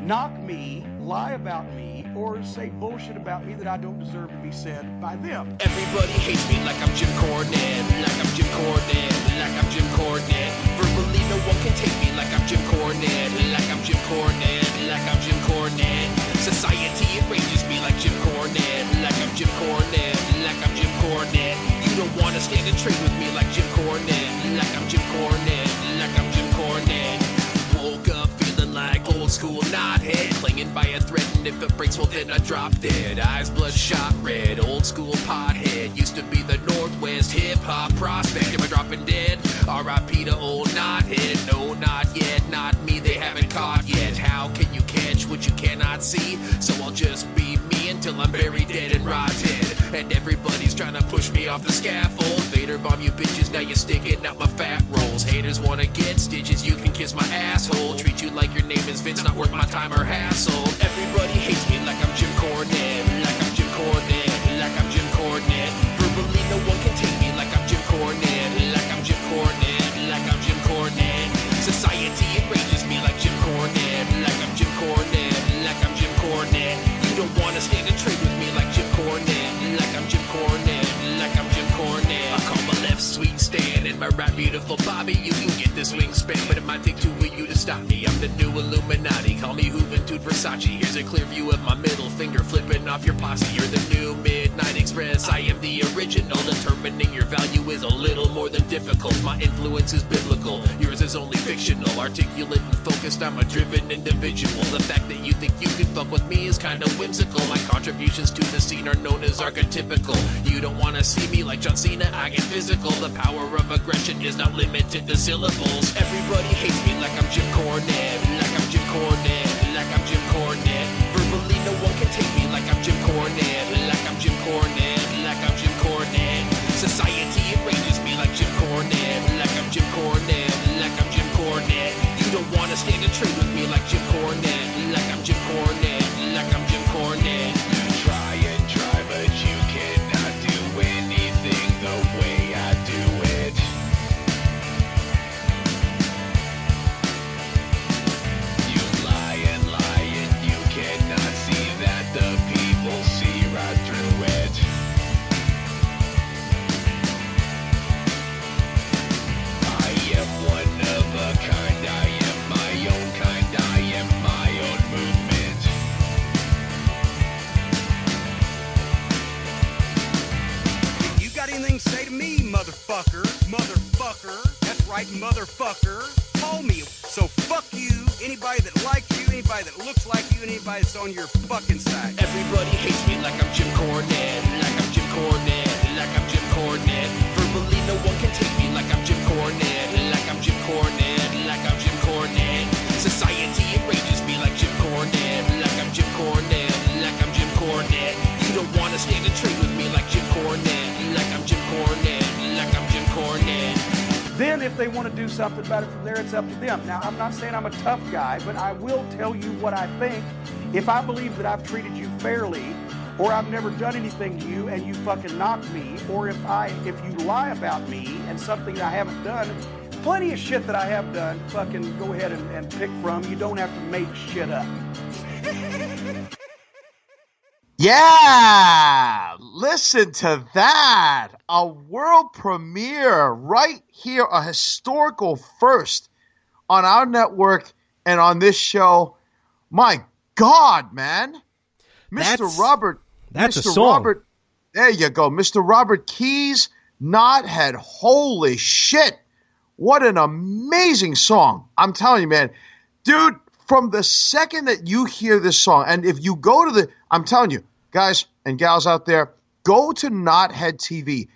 knock me, lie about me, or say bullshit about me that I don't deserve to be said by them. Everybody hates me like I'm Jim Cornette, like I'm Jim Cornette, like I'm Jim Cornette. Verbally, no one can take me like I'm Jim Cornette, like I'm Jim Cornette, like I'm Jim Cornette. Society enrages me like Jim Cornette, like I'm Jim Cornette. trade with me like Jim Cornette, like I'm Jim Cornette, like I'm Jim Cornette. Woke up feeling like old school knothead, clinging by a thread, and if it breaks, well then I drop dead. Eyes bloodshot red, old school pothead. Used to be the Northwest hip hop prospect. Am I dropping dead? R.I.P. to old knothead. No, not yet, not me. They haven't caught yet. How can you catch what you cannot see? So I'll just be me until I'm buried dead and rotted. And everybody's trying to push me off the scaffold. Vader bomb you bitches, now you're sticking out my fat rolls. Haters wanna get stitches, you can kiss my asshole. Treat you like your name is Vince, not worth my time or hassle. Everybody hates me like I'm Jim Cornette, like I'm Jim Cornette, like I'm Jim Cornette. Verbally no one can take me like I'm Jim Cornette, like I'm Jim Cornette, like I'm Jim Cornette. Society enrages me like Jim Cornette, like I'm Jim Cornette, like I'm Jim Cornette. You don't wanna stand and trade with me like Jim Cornette, like I'm Jim Cornette, like I'm Jim Cornette. I call my left sweet Stan and my right beautiful Bobby. You can get this wingspan, but it might take two of you to stop me. I'm the new Illuminati, call me Juventud Versace. Here's a clear view of my middle finger flipping off your posse. You're the new Midnight Express, I am the original. Determining your value is a little more than difficult. My influence is biblical, yours is only fictional. Articulate and focused, I'm a driven individual. The fact that you think you can fuck with me is kinda whimsical. My contributions to the scene are known as archetypical. You don't wanna see me like John Cena, I get physical. The power of aggression is not limited to syllables. Everybody hates me like I'm Jim Cornette, like I'm Jim Cornette, like I'm Jim Cornette. Verbally no one can take me like I'm Jim Cornette, like I'm Jim Cornette, like I'm Jim Cornette. Society enrages me like Jim Cornette, like I'm Jim Cornette, like I'm Jim Cornette. You don't wanna stand and trade with me like Jim Cornette, like I'm Jim Cornette, like I'm Jim Cornette. You try and try, but you cannot do anything the way I do it. You lie and you cannot see that the people see right through it. I am one of a kind, I am my own kind, I am my own movement. If you got anything to say to me, motherfucker, that's right, motherfucker, call me. So fuck you, anybody that likes you, anybody that looks like you, anybody that's on your fucking side. Everybody hates me like I'm Jim Cornette, like I'm Jim Cornette, like I'm Jim Cornette. Verbally no one can take me like I'm Jim Cornette, like I'm Jim Cornette, like I'm Jim Cornette. Society enrages me like Jim Cornette, like I'm Jim Cornette, like I'm Jim Cornette. You don't wanna stand and trade with me like Jim Cornette, like I'm Jim Cornette, like I'm Jim Cornette. Then if they want to do something about it from there, it's up to them. Now, I'm not saying I'm a tough guy, but I will tell you what I think. If I believe that I've treated you fairly, or I've never done anything to you and you fucking knock me, or if you lie about me and something that I haven't done, plenty of shit that I have done, fucking go ahead and pick from. You don't have to make shit up. Yeah, listen to that. A world premiere right here, a historical first on our network and on this show. My God, man. Mr. Robert. That's Mr. a song. Robert, there you go. Mr. Robert Keys, Knothead. Holy shit. What an amazing song. I'm telling you, man. Dude, from the second that you hear this song, and if you go to the, I'm telling you, guys and gals out there, go to Knothead TV.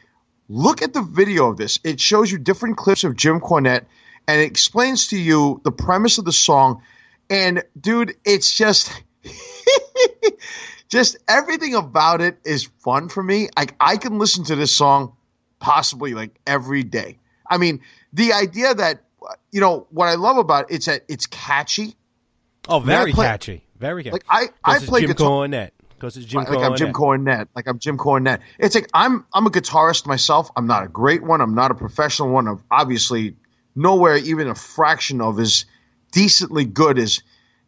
Look at the video of this. It shows you different clips of Jim Cornette, and it explains to you the premise of the song. And, dude, it's just, just everything about it is fun for me. I can listen to this song possibly like every day. I mean, the idea that, you know, what I love about it, it's that it's catchy. Oh, very catchy. Very catchy. Like I play Jim guitar. Cornette. Because it's Jim Like Cornette. I'm Jim Cornette. Like I'm Jim Cornette. It's like I'm a guitarist myself. I'm not a great one. I'm not a professional one. I'm obviously nowhere even a fraction of as decently good as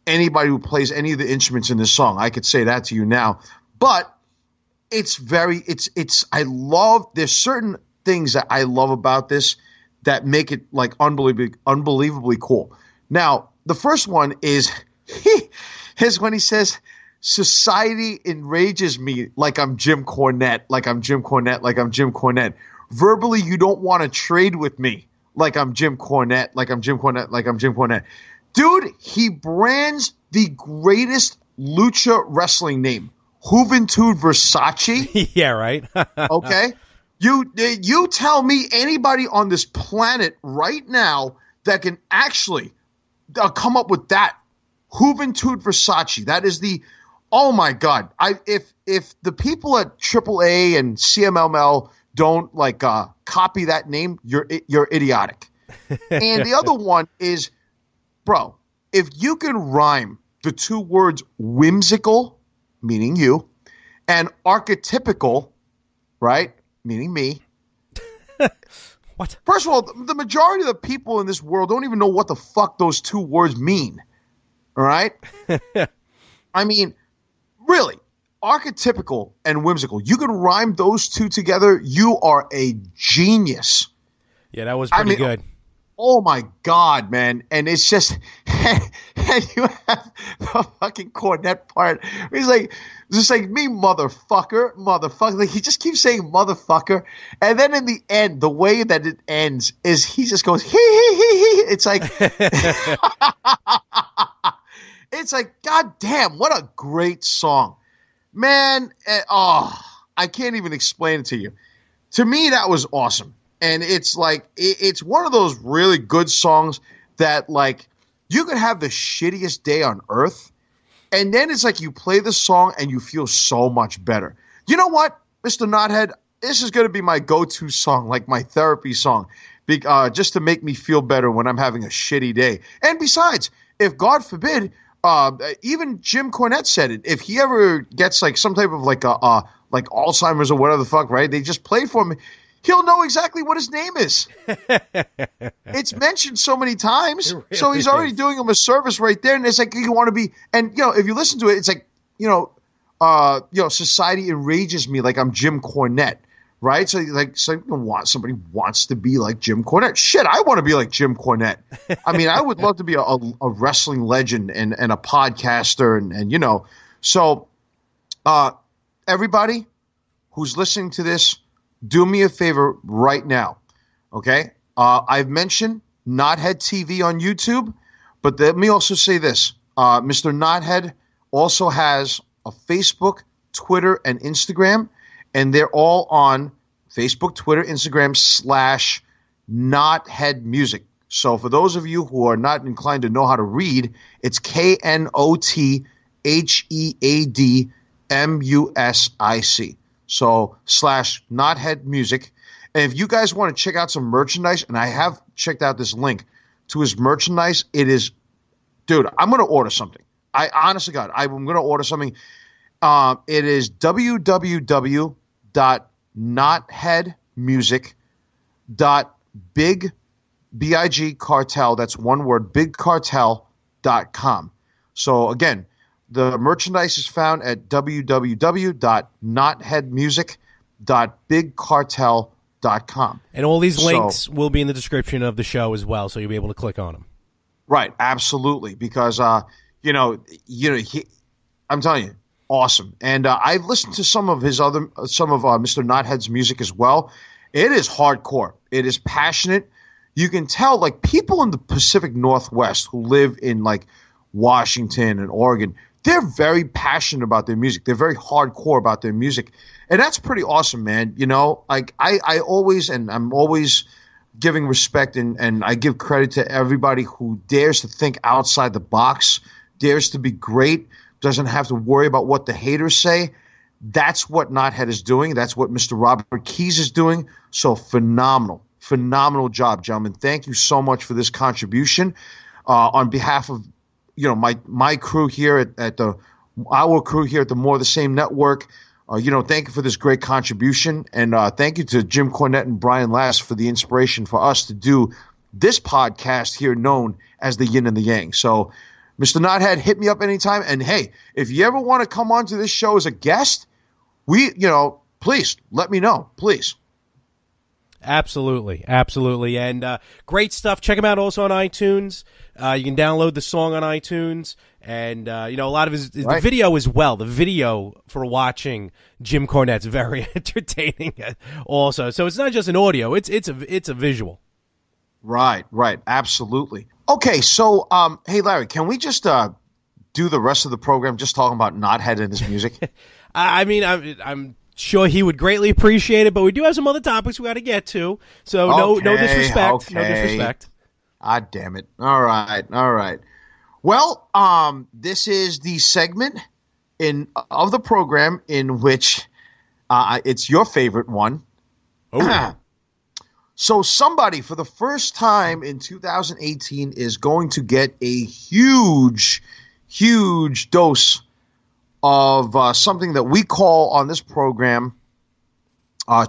anybody who plays any of the instruments in this song. I could say that to you now. But it's I love, there's certain things that I love about this that make it like unbelievably cool. Now, the first one is when he says, society enrages me like I'm Jim Cornette, like I'm Jim Cornette, like I'm Jim Cornette. verbally you don't want to trade with me like I'm Jim Cornette, like I'm Jim Cornette, like I'm Jim Cornette. Dude, he brands the greatest lucha wrestling name, Juventud Versace. Yeah, right. Okay? You tell me anybody on this planet right now that can actually come up with that. Juventud Versace. That is the, oh my God. If the people at AAA and CMLL don't like copy that name, you're idiotic. And the other one is, bro, if you can rhyme the two words whimsical, meaning you, and archetypical, right, meaning me. What? First of all, the majority of the people in this world don't even know what the fuck those two words mean. All right? I mean, really, archetypical and whimsical. You can rhyme those two together. You are a genius. Yeah, that was pretty good. Oh my God, man. And it's just, and you have the fucking Cornette part. He's like, just like, me motherfucker. Like, he just keeps saying motherfucker. And then in the end, the way that it ends is he just goes, hee hee hee hee. It's like, it's like, God damn, what a great song. Man, I can't even explain it to you. To me, that was awesome. And it's like, it's one of those really good songs that, like, you could have the shittiest day on earth, and then it's like you play the song and you feel so much better. You know what, Mr. Knothead? This is going to be my go-to song, like my therapy song, just to make me feel better when I'm having a shitty day. And besides, if God forbid, even Jim Cornette said it, if he ever gets like some type of like Alzheimer's or whatever the fuck, right? They just play for me. He'll know exactly what his name is. It's mentioned so many times. Really so he's already doing him a service right there. And it's like, you want to be, and if you listen to it, it's like, society enrages me like I'm Jim Cornette, right? So like, somebody wants to be like Jim Cornette. Shit, I want to be like Jim Cornette. I mean, I would love to be a wrestling legend and a podcaster and so everybody who's listening to this, do me a favor right now, okay? I've mentioned Knothead TV on YouTube, but let me also say this. Mr. Knothead also has a Facebook, Twitter, and Instagram, and they're all on Facebook, Twitter, Instagram /Knothead Music. So for those of you who are not inclined to know how to read, it's KNOTHEAD MUSIC. So /Knothead Music. And if you guys want to check out some merchandise, and I have checked out this link to his merchandise, it is, dude, I'm going to order something. I honestly, God, I'm going to order something. It is www.knotheadmusic.big, B-I-G, cartel, that's one word, bigcartel.com. So again, the merchandise is found at www.knotheadmusic.bigcartel.com. And all these links will be in the description of the show as well, so you'll be able to click on them. Right, absolutely, because I'm telling you, awesome. And I've listened to some of Mr. Knothead's music as well. It is hardcore. It is passionate. You can tell, like, people in the Pacific Northwest who live in like Washington and Oregon, they're very passionate about their music. They're very hardcore about their music. And that's pretty awesome, man. Like I always, and I'm always giving respect and I give credit to everybody who dares to think outside the box, dares to be great, doesn't have to worry about what the haters say. That's what Knothead is doing. That's what Mr. Robert Keys is doing. So phenomenal job, gentlemen. Thank you so much for this contribution. On behalf of my crew here at our crew here at the More the Same Network, thank you for this great contribution, and thank you to Jim Cornette and Brian Last for the inspiration for us to do this podcast here known as the Yin and the Yang. So, Mr. Knothead, hit me up anytime, and hey, if you ever want to come on to this show as a guest, please let me know, please. Absolutely. And great stuff. Check him out also on iTunes. You can download the song on iTunes. And, a lot of his Right. the video as well. The video for watching Jim Cornette's very entertaining also. So it's not just an audio. It's a visual. Right. Absolutely. Okay, so, hey, Larry, can we just do the rest of the program just talking about Knothead and his music? I'm sure he would greatly appreciate it, but we do have some other topics we got to get to. So no disrespect. Okay. No disrespect. Ah, damn it. All right. Well, this is the segment of the program in which it's your favorite one. Oh. So somebody for the first time in 2018 is going to get a huge dose of something that we call on this program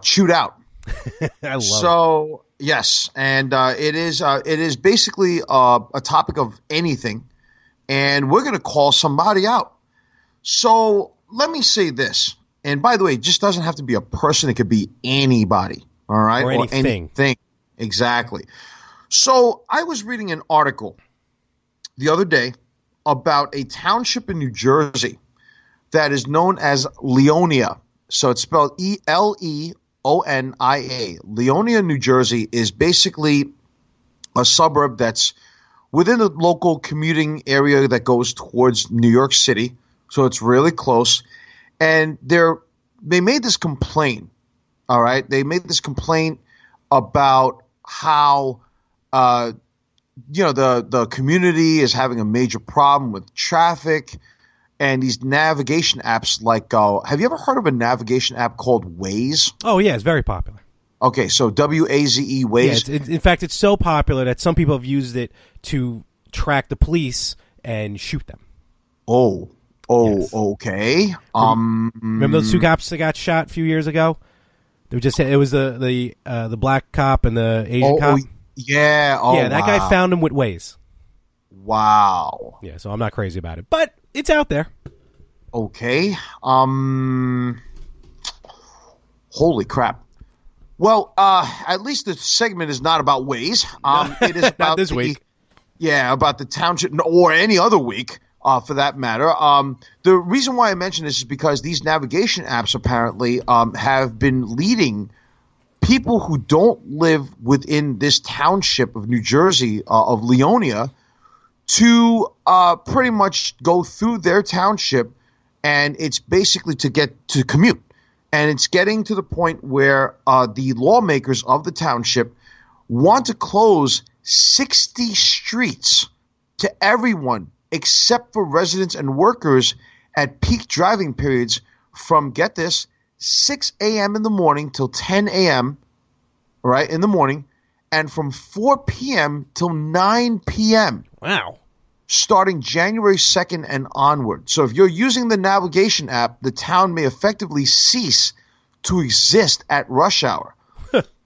chewed out. I love it. So yes, and it is basically a topic of anything, and we're going to call somebody out. So let me say this, and by the way, it just doesn't have to be a person; it could be anybody. All right, or anything. Exactly. So I was reading an article the other day about a township in New Jersey that is known as Leonia. So it's spelled Leonia. Leonia, New Jersey is basically a suburb that's within the local commuting area that goes towards New York City. So it's really close. And they made this complaint. All right. They made this complaint about how, the community is having a major problem with traffic and these navigation apps like, have you ever heard of a navigation app called Waze? Oh, yeah. It's very popular. Okay. So Waze, Waze. Yeah, in fact, it's so popular that some people have used it to track the police and shoot them. Oh, Yes. okay. Remember those two cops that got shot a few years ago? It was the black cop and the Asian cop. Yeah. Yeah, that guy found him with Waze. Wow. Yeah, so I'm not crazy about it, but it's out there. Okay. Holy crap. Well, at least the segment is not about Waze. It is about not this week. Yeah, about the township or any other week. For that matter. The reason why I mention this is because these navigation apps apparently have been leading people who don't live within this township of New Jersey, of Leonia, to pretty much go through their township, and it's basically to get to commute. And it's getting to the point where the lawmakers of the township want to close 60 streets to everyone except for residents and workers at peak driving periods from, get this, 6 a.m. in the morning till 10 a.m., right, in the morning, and from 4 p.m. till 9 p.m. Wow. Starting January 2nd and onward. So if you're using the navigation app, the town may effectively cease to exist at rush hour.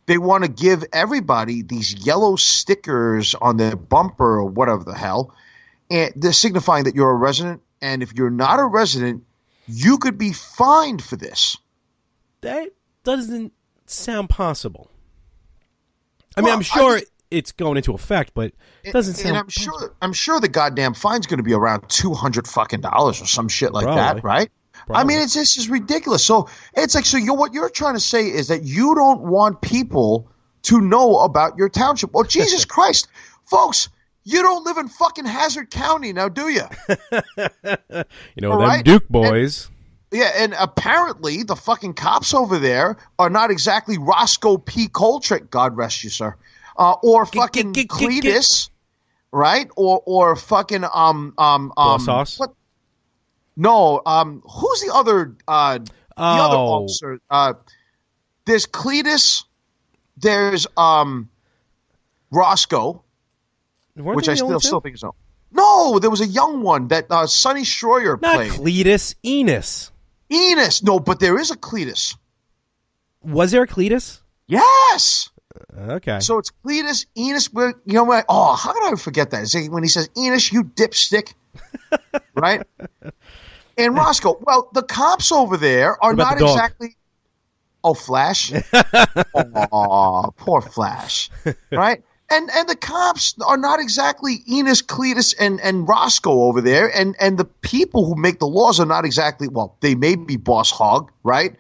They want to give everybody these yellow stickers on their bumper or whatever the hell, and they're signifying that you're a resident, and if you're not a resident, you could be fined for this. That doesn't sound possible. I mean, I'm sure it's going into effect, but it doesn't sound. And I'm sure the goddamn fine's going to be around $200 fucking or some shit like that, right? Probably. I mean, this is ridiculous. So it's like, what you're trying to say is that you don't want people to know about your township. Well, Jesus Christ, folks. You don't live in fucking Hazard County now, do you? Them right? Duke boys. And apparently the fucking cops over there are not exactly Roscoe P. Coltrane, God rest you, sir, or fucking Cletus, right? Or fucking Boss Hoss? What? No, who's the other other officer? There's Cletus. There's Roscoe. Which I still think so. No, there was a young one that Sonny Schroyer played. Not Cletus, Enos. Enos. No, but there is a Cletus. Was there a Cletus? Yes. Okay. So it's Cletus, Enos. You know what? Oh, how could I forget that? When he says, Enos, you dipstick. Right? And Roscoe. Well, the cops over there are not exactly. Oh, Flash. Oh, poor Flash. Right? And the cops are not exactly Enos, Cletus, and Roscoe over there. And the people who make the laws are not exactly, well, they may be boss hog, right?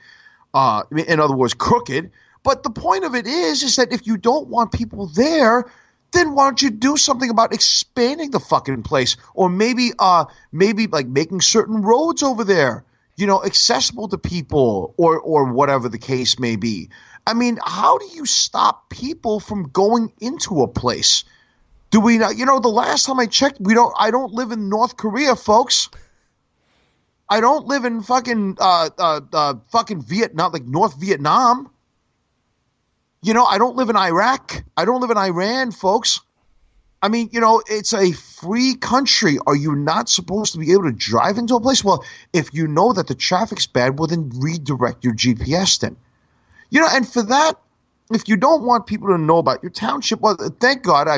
In other words, crooked. But the point of it is that if you don't want people there, then why don't you do something about expanding the fucking place? Or maybe like making certain roads over there, accessible to people or whatever the case may be. I mean, how do you stop people from going into a place? Do we not? The last time I checked, I don't live in North Korea, folks. I don't live in fucking Vietnam, like North Vietnam. I don't live in Iraq. I don't live in Iran, folks. I mean, it's a free country. Are you not supposed to be able to drive into a place? Well, if you know that the traffic's bad, well, then redirect your GPS then. And for that, if you don't want people to know about your township, well, thank God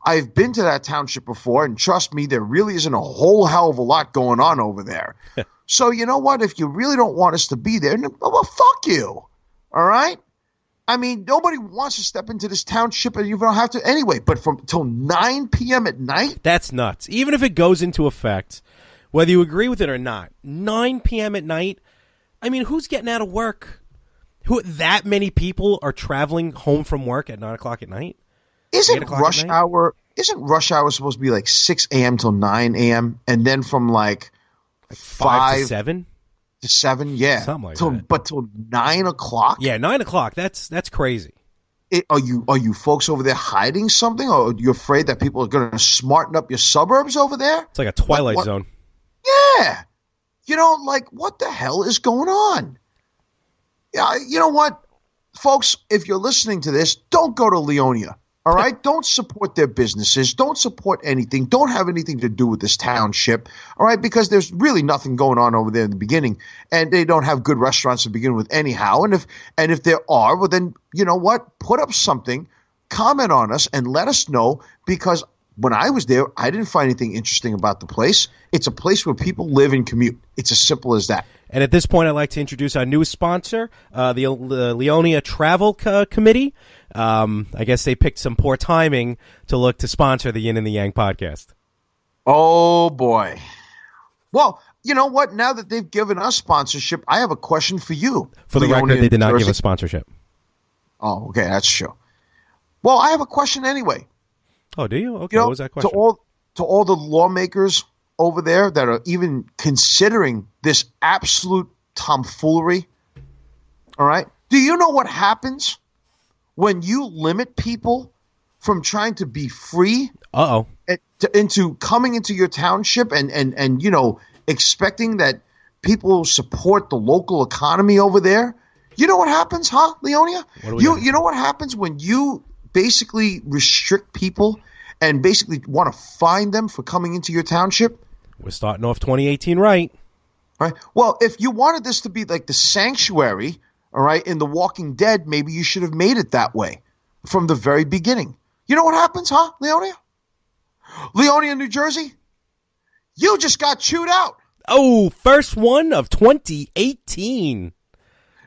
I've been to that township before, and trust me, there really isn't a whole hell of a lot going on over there. So you know what? If you really don't want us to be there, well, fuck you. All right? I mean, nobody wants to step into this township, and you don't have to anyway. But till 9 p.m. at night? That's nuts. Even if it goes into effect, whether you agree with it or not, 9 p.m. at night, I mean, who's getting out of work? That many people are traveling home from work at 9 o'clock at night? Isn't rush hour supposed to be like 6 a.m. till 9 a.m. and then from like 5 to 7? To 7, yeah. Something like that. But till 9 o'clock? Yeah, 9 o'clock. That's crazy. Are you folks over there hiding something, or are you afraid that people are going to smarten up your suburbs over there? It's like a Twilight Zone. Yeah. Like, what the hell is going on? Yeah, you know what, folks, if you're listening to this, don't go to Leonia, all right? Don't support their businesses. Don't support anything. Don't have anything to do with this township, all right? Because there's really nothing going on over there in the beginning, and they don't have good restaurants to begin with anyhow. And if there are, well, then, you know what? Put up something, comment on us, and let us know, because when I was there, I didn't find anything interesting about the place. It's a place where people live and commute. It's as simple as that. And at this point, I'd like to introduce our newest sponsor, the Leonia Travel Committee. I guess they picked some poor timing to look to sponsor the Yin and the Yang podcast. Oh, boy. Well, you know what? Now that they've given us sponsorship, I have a question for you. For the record, they did not give us sponsorship. Oh, okay. That's true. Well, I have a question anyway. Oh, do you? Okay, what was that question? To all the lawmakers over there that are even considering this absolute tomfoolery, all right? Do you know what happens when you limit people from trying to be free into coming into your township and expecting that people support the local economy over there? You know what happens, huh, Leonia? You know what happens when you basically restrict people and basically want to fine them for coming into your township? We're starting off 2018 right. Right. Well, if you wanted this to be like the sanctuary, all right, in The Walking Dead, maybe you should have made it that way from the very beginning. You know what happens, huh, Leonia? Leonia, New Jersey? You just got chewed out. Oh, first one of 2018.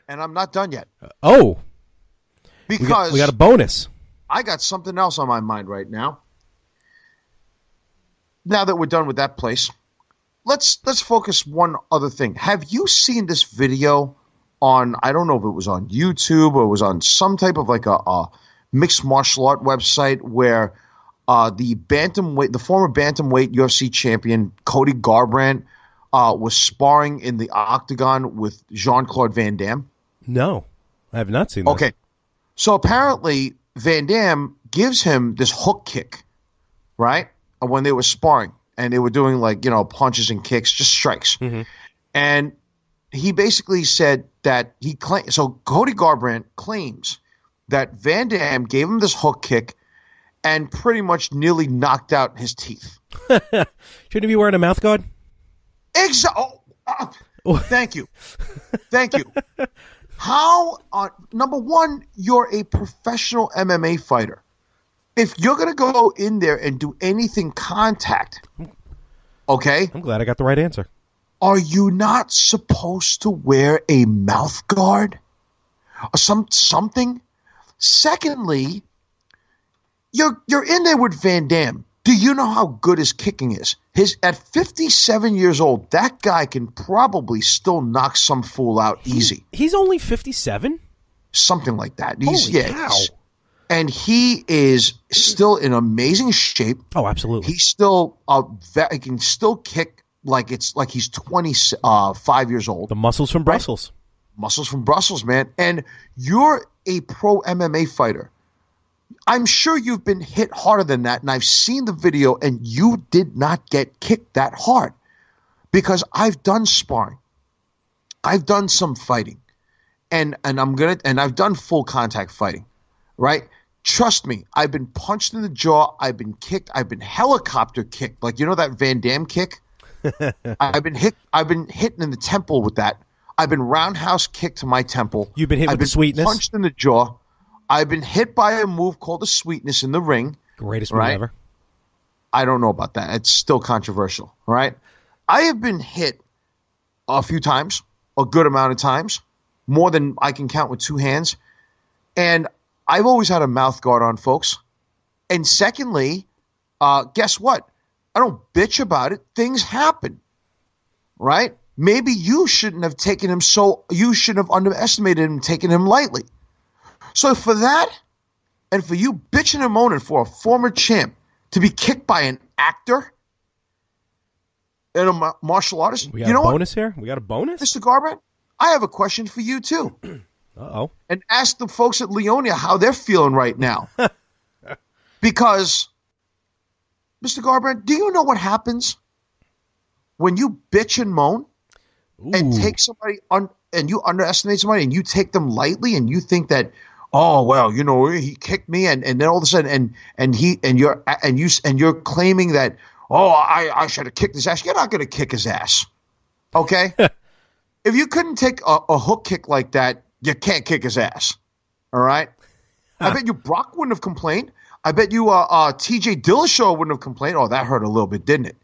And I'm not done yet. Because we got a bonus. I got something else on my mind right now. Now that we're done with that place, let's focus one other thing. Have you seen this video on, I don't know if it was on YouTube or it was on some type of like a mixed martial art website where the former bantamweight UFC champion Cody Garbrandt was sparring in the octagon with Jean-Claude Van Damme? No, I have not seen that. Okay. So apparently Van Damme gives him this hook kick, right? When they were sparring and they were doing like, punches and kicks, just strikes. Mm-hmm. And he basically said that so Cody Garbrandt claims that Van Damme gave him this hook kick and pretty much nearly knocked out his teeth. Shouldn't he be wearing a mouth guard? Exactly. Thank you. Thank you. How, number one, you're a professional MMA fighter. If you're going to go in there and do anything contact, okay? I'm glad I got the right answer. Are you not supposed to wear a mouth guard? or something. Secondly, you're in there with Van Damme. Do you know how good his kicking is? At 57 years old, that guy can probably still knock some fool out easy. He's only 57? Something like that. Holy cow. And he is still in amazing shape. Oh, absolutely. He's still he can still kick like he's 25 years old. The muscles from Brussels. Right? Muscles from Brussels, man. And you're a pro MMA fighter. I'm sure you've been hit harder than that, and I've seen the video, and you did not get kicked that hard because I've done sparring. I've done some fighting, and I've done full contact fighting, right? Trust me, I've been punched in the jaw, I've been kicked, I've been helicopter kicked, like that Van Damme kick. I've been hit in the temple with that. I've been roundhouse kicked to my temple. You've been hit with the sweetness. Punched in the jaw. I've been hit by a move called the sweetness in the ring. Greatest move ever. I don't know about that. It's still controversial. All right. I have been hit a few times, a good amount of times, more than I can count with two hands. And I've always had a mouth guard on, folks. And secondly, guess what? I don't bitch about it. Things happen. Right? Maybe you shouldn't have taken him you shouldn't have underestimated him, taken him lightly. So for that, and for you bitching and moaning for a former champ to be kicked by an actor and a martial artist, we got a bonus here? We got a bonus? Mr. Garbrandt, I have a question for you too. Uh-oh. And ask the folks at Leonia how they're feeling right now. Because, Mr. Garbrandt, do you know what happens when you bitch and moan and take somebody and you underestimate somebody and you take them lightly and you think that, oh well, he kicked me, and then all of a sudden you're claiming that, oh, I should have kicked his ass. You're not going to kick his ass, okay? If you couldn't take a hook kick like that, you can't kick his ass. All right. I bet you Brock wouldn't have complained. I bet you T.J. Dillashaw wouldn't have complained. Oh, that hurt a little bit, didn't it?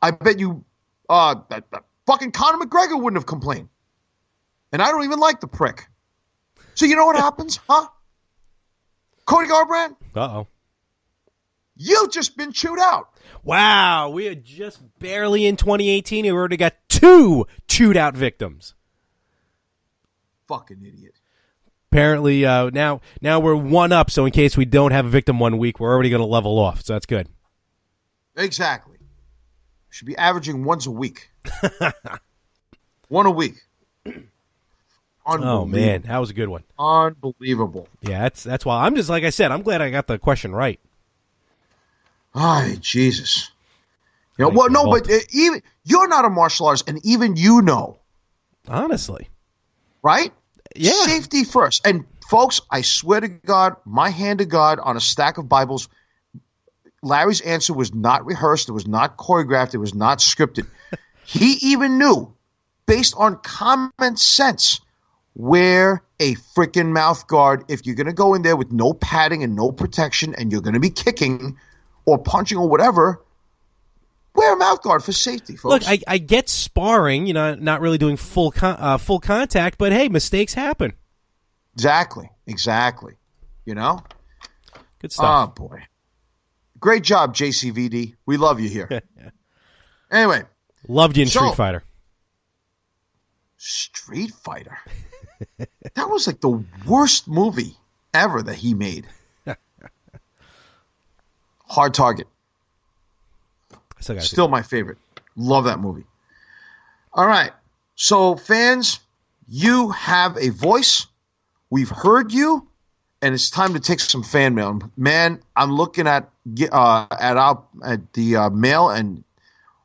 I bet you that fucking Conor McGregor wouldn't have complained. And I don't even like the prick. So you know what happens, huh? Cody Garbrandt? Uh-oh. You've just been chewed out. Wow, we are just barely in 2018. We already got 2 chewed out victims. Fucking idiot. Apparently, now we're 1 up, so in case we don't have a victim 1 week, we're already going to level off, so that's good. Exactly. Should be averaging once a week. 1 a week. Oh, man, that was a good one. Unbelievable. Yeah, that's why I'm just, like I said, I'm glad I got the question right. Ay, Jesus. But even you're not a martial artist, and even you know. Honestly. Right? Yeah. Safety first. And, folks, I swear to God, my hand to God on a stack of Bibles, Larry's answer was not rehearsed. It was not choreographed. It was not scripted. He even knew, based on common sense, wear a freaking mouth guard. If you're going to go in there with no padding and no protection and you're going to be kicking or punching or whatever, wear a mouth guard for safety, folks. Look, I get sparring, not really doing full contact, but hey, mistakes happen. Exactly. Good stuff. Oh, boy. Great job, JCVD. We love you here. Anyway. Loved you in Street Fighter. Street Fighter? That was like the worst movie ever that he made. Hard Target. Still my favorite. Love that movie. All right. So, fans, you have a voice. We've heard you, and it's time to take some fan mail. Man, I'm looking at the mail, and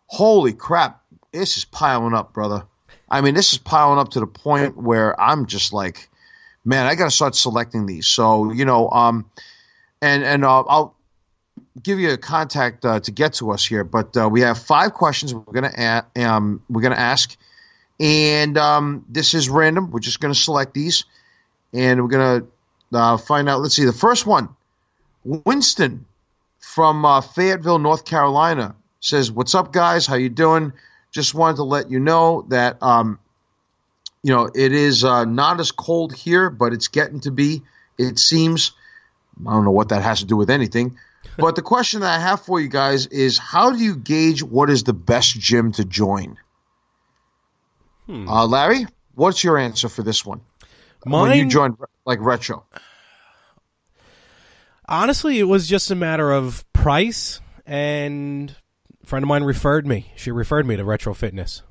holy crap, this is piling up, brother. I mean, this is piling up to the point where I'm just like, man, I got to start selecting these. So, I'll give you a contact to get to us here. But we have 5 questions we're gonna ask, and this is random. We're just gonna select these, and we're gonna find out. Let's see. The first one, Winston from Fayetteville, North Carolina, says, "What's up, guys? How you doing? Just wanted to let you know that it is not as cold here, but it's getting to be, it seems. I don't know what that has to do with anything. But the question that I have for you guys is, how do you gauge what is the best gym to join? Larry, what's your answer for this one? When you joined like Retro? Honestly, it was just a matter of price, and a friend of mine referred me. She referred me to Retro Fitness.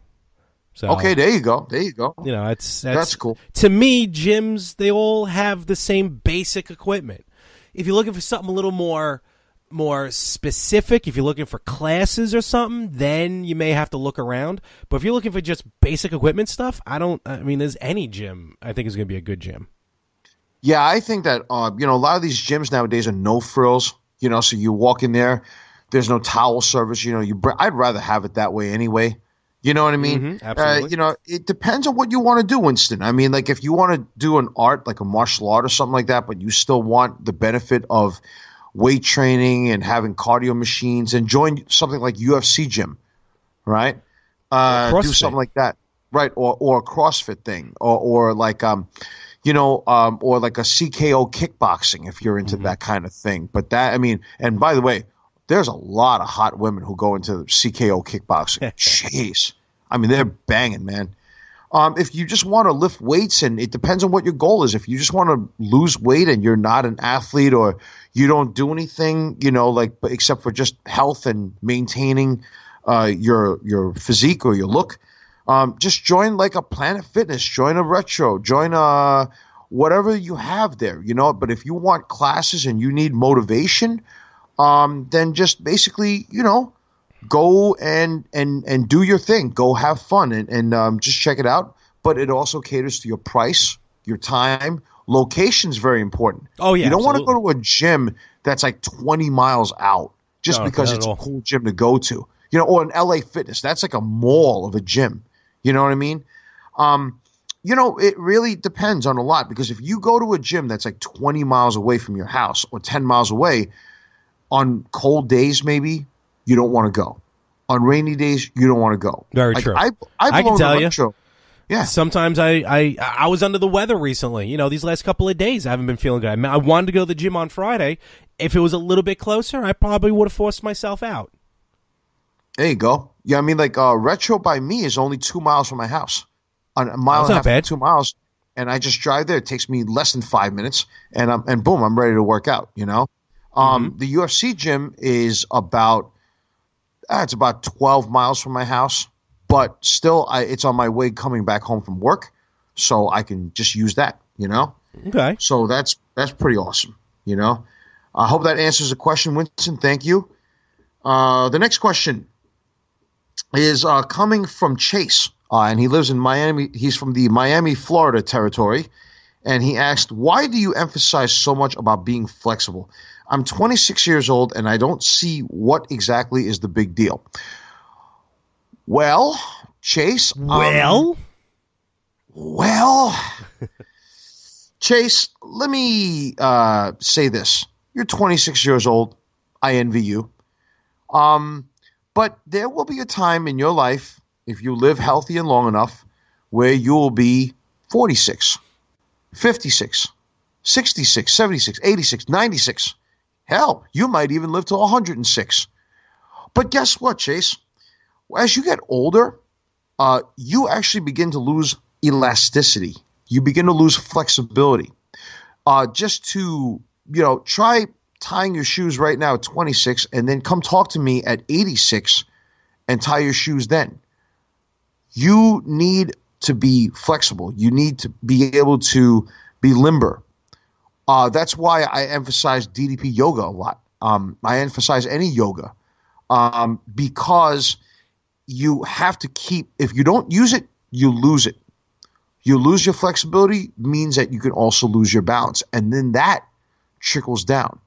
So, okay, there you go. That's cool. To me, gyms, they all have the same basic equipment. If you're looking for something a little more specific, if you're looking for classes or something, then you may have to look around. But if you're looking for just basic equipment stuff, there's any gym I think is going to be a good gym. Yeah, I think that a lot of these gyms nowadays are no frills. So you walk in there, there's no towel service. I'd rather have it that way anyway. You know what I mean? Absolutely. It depends on what you want to do, Winston. I mean, like if you want to do an art, like a martial art or something like that, but you still want the benefit of weight training and having cardio machines, and join something like UFC gym, right? Do something like that, right? Or a CrossFit thing, or like or like a CKO kickboxing if you're into that kind of thing. But and by the way, there's a lot of hot women who go into CKO kickboxing. Jeez. They're banging, man. If you just want to lift weights, and it depends on what your goal is. If you just want to lose weight and you're not an athlete, or you don't do anything, except for just health and maintaining your physique or your look, just join like a Planet Fitness, join a Retro, join whatever you have there, But if you want classes and you need motivation, then just basically, go and do your thing. Go have fun and just check it out. But it also caters to your price, your time. Location's very important. Oh, yeah. You don't want to absolutely. go to a gym that's like 20 miles out just because it's a cool gym to go to. Or an LA Fitness. That's like a mall of a gym. You know what I mean? It really depends on a lot, because if you go to a gym that's like 20 miles away from your house or 10 miles away, on cold days maybe, you don't want to go. On rainy days, you don't want to go. Very true. I can tell you. Yeah. Sometimes I was under the weather recently. These last couple of days I haven't been feeling good. I wanted to go to the gym on Friday. If it was a little bit closer, I probably would have forced myself out. There you go. Yeah, Retro by me is only 2 miles from my house. A mile and a half, 2 miles, and I just drive there. It takes me less than 5 minutes, and boom, I'm ready to work out. The UFC gym is about 12 miles from my house, but still, it's on my way coming back home from work, so I can just use that. Okay. So that's pretty awesome. I hope that answers the question, Winston. Thank you. The next question is coming from Chase, and he lives in Miami. He's from the Miami, Florida territory, and he asked, why do you emphasize so much about being flexible? I'm 26 years old, and I don't see what exactly is the big deal. Well, Chase. Well, Chase, let me say this. You're 26 years old. I envy you. But there will be a time in your life, if you live healthy and long enough, where you will be 46, 56, 66, 76, 86, 96. Hell, you might even live to 106. But guess what, Chase? As you get older, you actually begin to lose elasticity. You begin to lose flexibility. Just to, try tying your shoes right now at 26 and then come talk to me at 86 and tie your shoes then. You need to be flexible. You need to be able to be limber. That's why I emphasize DDP yoga a lot. I emphasize any yoga because you have to keep, if you don't use it, you lose it. You lose your flexibility means that you can also lose your balance. And then that trickles down.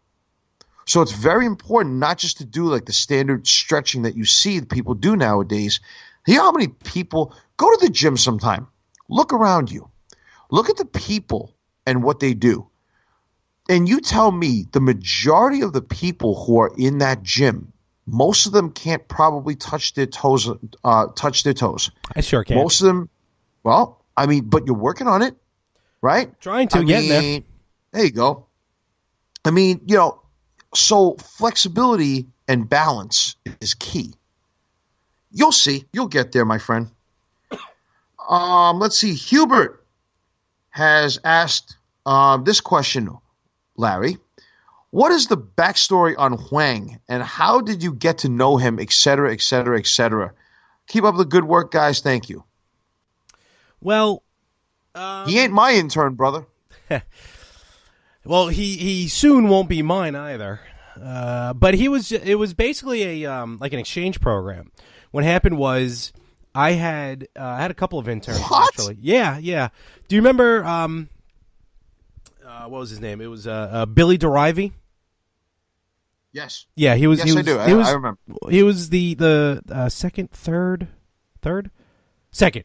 So it's very important not just to do like the standard stretching that you see people do nowadays. You know how many people go to the gym sometime? Look around you. Look at the people and what they do. And you tell me the majority of the people who are in that gym, most of them can't probably touch their toes. I sure can. Most of them, well, I mean, but you're working on it, right? Trying to get there. There you go. I mean, so flexibility and balance is key. You'll see. You'll get there, my friend. Let's see. Hubert has asked this question, Larry. What is the backstory on Huang, and how did you get to know him, et cetera, et cetera, et cetera? Keep up the good work, guys. Thank you. Well, he ain't my intern, brother. Well, he soon won't be mine either. But it was basically a like an exchange program. What happened was I had a couple of interns. What? Actually. Yeah. Do you remember what was his name? It was Billy DeRivey. Yes. Yeah, he was. Yes, he was, I do. I remember. He was the second.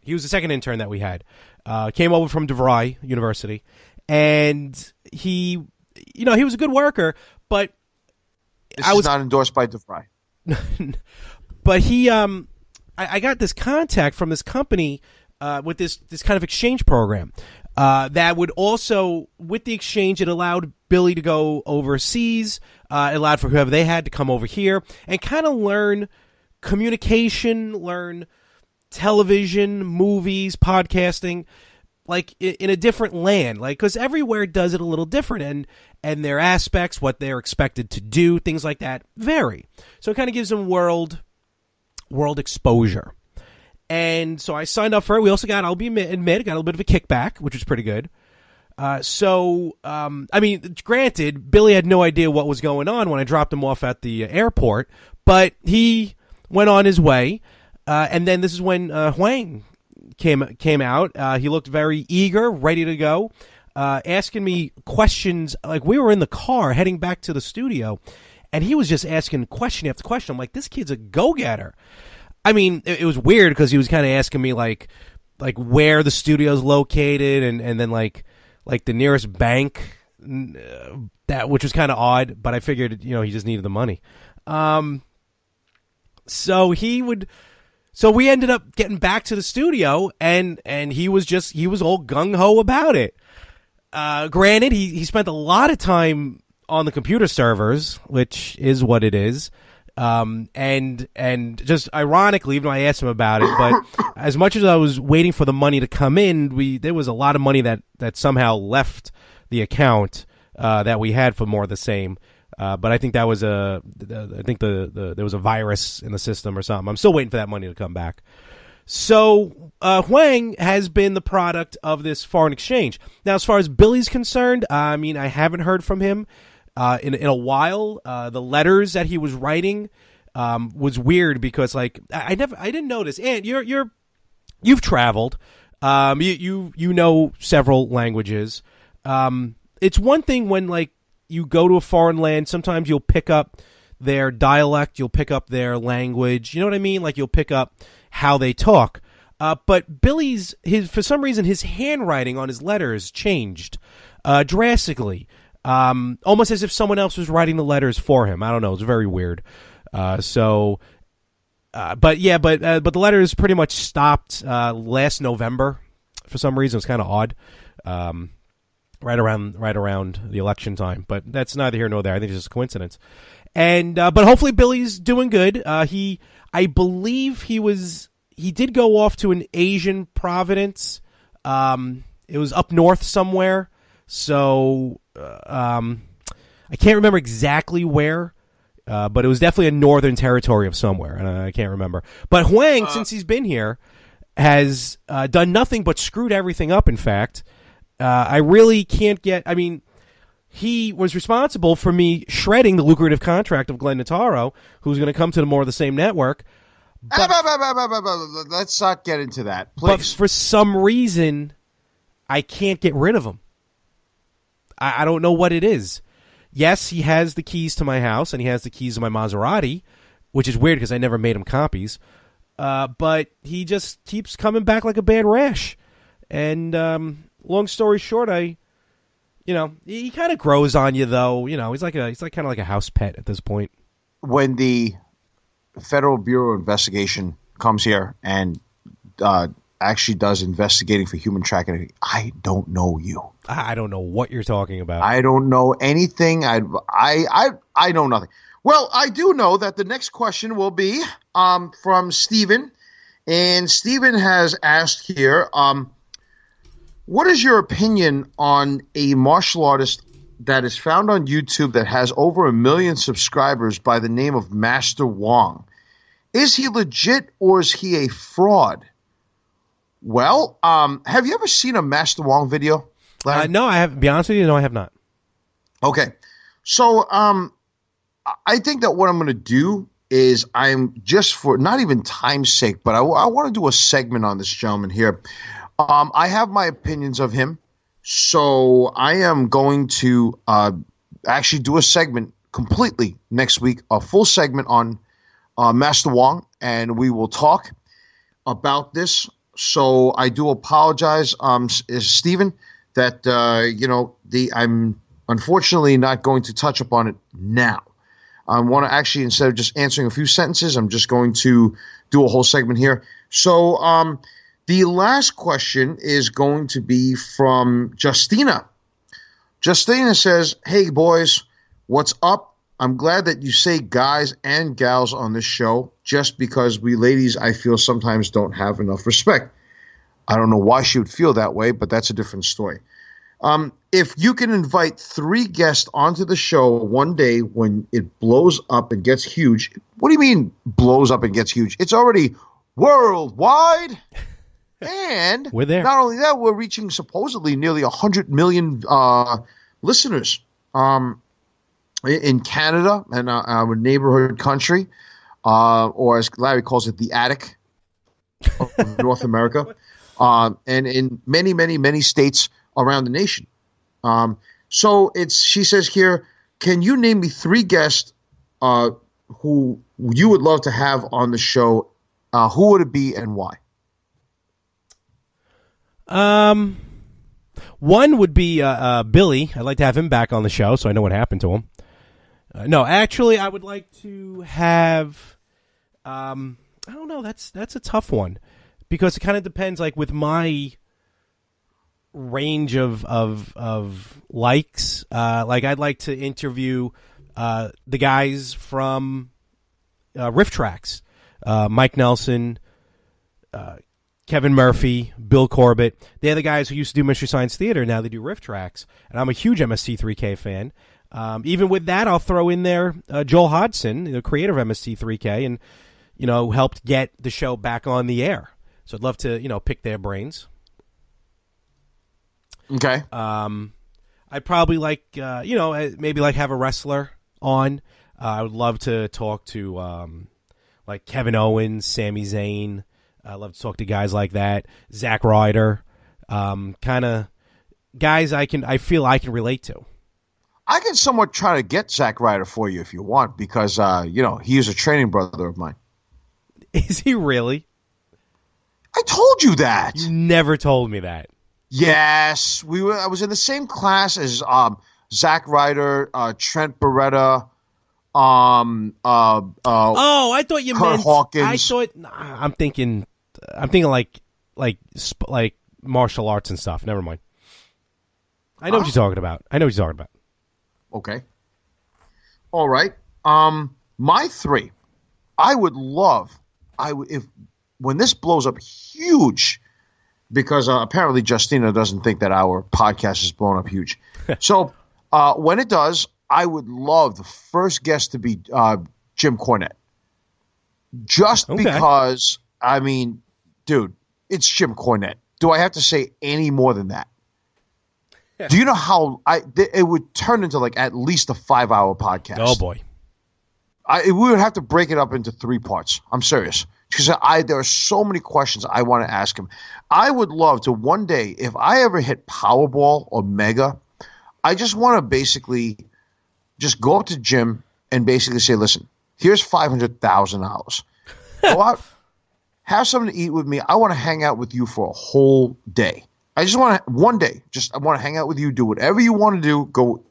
He was the second intern that we had. Came over from DeVry University, and he was a good worker, but This is not endorsed by DeVry. But he, I got this contact from this company with this kind of exchange program that would also, with the exchange, it allowed Billy to go overseas. It allowed for whoever they had to come over here and kind of learn communication, learn television, movies, podcasting, like in a different land, like because everywhere does it a little different, and their aspects, what they're expected to do, things like that vary. So it kind of gives them world exposure. And so I signed up for it. We also got, got a little bit of a kickback, which was pretty good. I mean, granted, Billy had no idea what was going on when I dropped him off at the airport, but he went on his way. And then this is when Huang came out. He looked very eager, ready to go, asking me questions. Like, we were in the car heading back to the studio, and he was just asking question after question. I'm like, this kid's a go-getter. I mean, it was weird because he was kind of asking me like where the studio's located, and then like the nearest bank, which was kind of odd. But I figured, he just needed the money. So we ended up getting back to the studio, and he was all gung-ho about it. Granted, he spent a lot of time on the computer servers, which is what it is. And just ironically, even though I asked him about it, but as much as I was waiting for the money to come in, there was a lot of money that somehow left the account, that we had for more of the same. But I think that was there was a virus in the system or something. I'm still waiting for that money to come back. So Huang has been the product of this foreign exchange. Now, as far as Billy's concerned, I mean, I haven't heard from him in a while. The letters that he was writing was weird because, like, I didn't notice. And you've traveled. You know several languages. It's one thing when, like, you go to a foreign land, sometimes you'll pick up their dialect, you'll pick up their language, you know what I mean? Like, you'll pick up how they talk. But Billy's, for some reason, his handwriting on his letters changed drastically. Almost as if someone else was writing the letters for him. I don't know, it's very weird. But the letters pretty much stopped last November for some reason. It's kind of odd. Right around the election time, but that's neither here nor there. I think it's just a coincidence. And but hopefully Billy's doing good. I believe he did go off to an Asian province. It was up north somewhere. So I can't remember exactly where, but it was definitely a northern territory of somewhere, and I can't remember. But Huang, since he's been here, has done nothing but screwed everything up. In fact. I really can't get... I mean, he was responsible for me shredding the lucrative contract of Glenn Notaro, who's going to come to more of the same network. But, let's not get into that, please. But for some reason, I can't get rid of him. I don't know what it is. Yes, he has the keys to my house, and he has the keys to my Maserati, which is weird because I never made him copies. But he just keeps coming back like a bad rash. And... long story short, he kind of grows on you, though. He's like kind of like a house pet at this point. When the Federal Bureau of Investigation comes here and actually does investigating for human trafficking. I don't know you. I don't know what you're talking about. I don't know anything. I know nothing. Well, I do know that the next question will be from Steven. And Steven has asked here, what is your opinion on a martial artist that is found on YouTube that has over 1 million subscribers by the name of Master Wong? Is he legit or is he a fraud? Well, have you ever seen a Master Wong video, Larry? No, I have. Be honest with you, no, I have not. Okay, so I think that what I'm going to do is I'm just for not even time's sake, but I want to do a segment on this gentleman here. I have my opinions of him, so I am going to actually do a segment completely next week, a full segment on Master Wong, and we will talk about this. So I do apologize, Stephen, that I'm unfortunately not going to touch upon it now. I want to actually, instead of just answering a few sentences, I'm just going to do a whole segment here. So the last question is going to be from Justina. Justina says, "Hey boys, what's up? I'm glad that you say guys and gals on this show, just because we ladies, I feel, sometimes don't have enough respect." I don't know why she would feel that way, but that's a different story. If you can invite 3 guests onto the show one day when it blows up and gets huge. What do you mean blows up and gets huge? It's already worldwide. And we're there. Not only that, we're reaching supposedly nearly 100 million listeners in Canada and our neighborhood country, or as Larry calls it, the attic of North America, and in many, many, many states around the nation. So she says here, can you name me 3 guests who you would love to have on the show? Who would it be and why? One would be Billy. I'd like to have him back on the show so I know what happened to him. No, actually, I would like to have. I don't know. That's a tough one because it kind of depends. Like with my range of likes, like I'd like to interview the guys from Riff Tracks, Mike Nelson, Kevin Murphy, Bill Corbett. They're the guys who used to do Mystery Science Theater. Now they do Riff Tracks, and I'm a huge MST3K fan. Even with that, I'll throw in there Joel Hodgson, the creator of MST3K, and helped get the show back on the air. So I'd love to pick their brains. Okay. I'd probably like maybe like have a wrestler on. I would love to talk to like Kevin Owens, Sami Zayn. I love to talk to guys like that. Zack Ryder, kind of guys I feel I can relate to. I can somewhat try to get Zack Ryder for you if you want, because he is a training brother of mine. Is he really? I told you that. You never told me that. Yes, I was in the same class as Zack Ryder, Trent Beretta. I thought you Kurt meant Hawkins. I'm thinking like martial arts and stuff. Never mind. I know what you're talking about. Okay. All right. My 3. I would love. If when this blows up huge, because apparently Justina doesn't think that our podcast is blowing up huge. So when it does, I would love the first guest to be Jim Cornette. Just because, I mean, dude, it's Jim Cornette. Do I have to say any more than that? Yeah. Do you know how it would turn into like at least a 5-hour podcast? Oh, boy. We would have to break it up into 3 parts. I'm serious. Because there are so many questions I want to ask him. I would love to one day, if I ever hit Powerball or Mega, I just want to basically just go up to Jim and basically say, listen, here's $500,000. Go out, have something to eat with me. I want to hang out with you for a whole day. I just want to, one day, I want to hang out with you, do whatever you want to do, go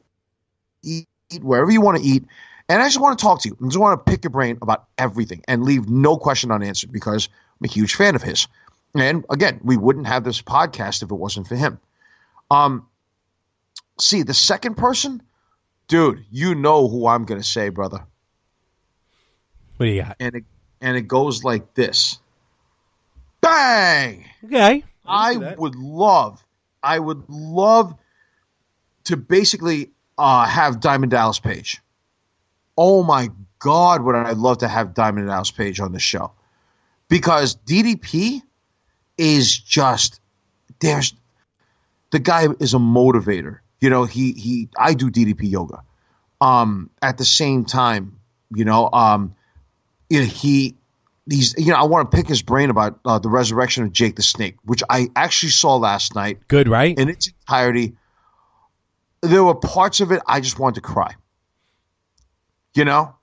eat wherever you want to eat. And I just want to talk to you. I just want to pick your brain about everything and leave no question unanswered because I'm a huge fan of his. And again, we wouldn't have this podcast if it wasn't for him. See, the second person, dude, you know who I'm going to say, brother. What do you got? And it goes like this. Bang! Okay. I would love to basically have Diamond Dallas Page. Oh my God, would I love to have Diamond Dallas Page on the show. Because DDP is just, the guy is a motivator. You know, I do DDP yoga. At the same time, I want to pick his brain about the resurrection of Jake the Snake, which I actually saw last night. Good, right? In its entirety. There were parts of it I just wanted to cry. You know?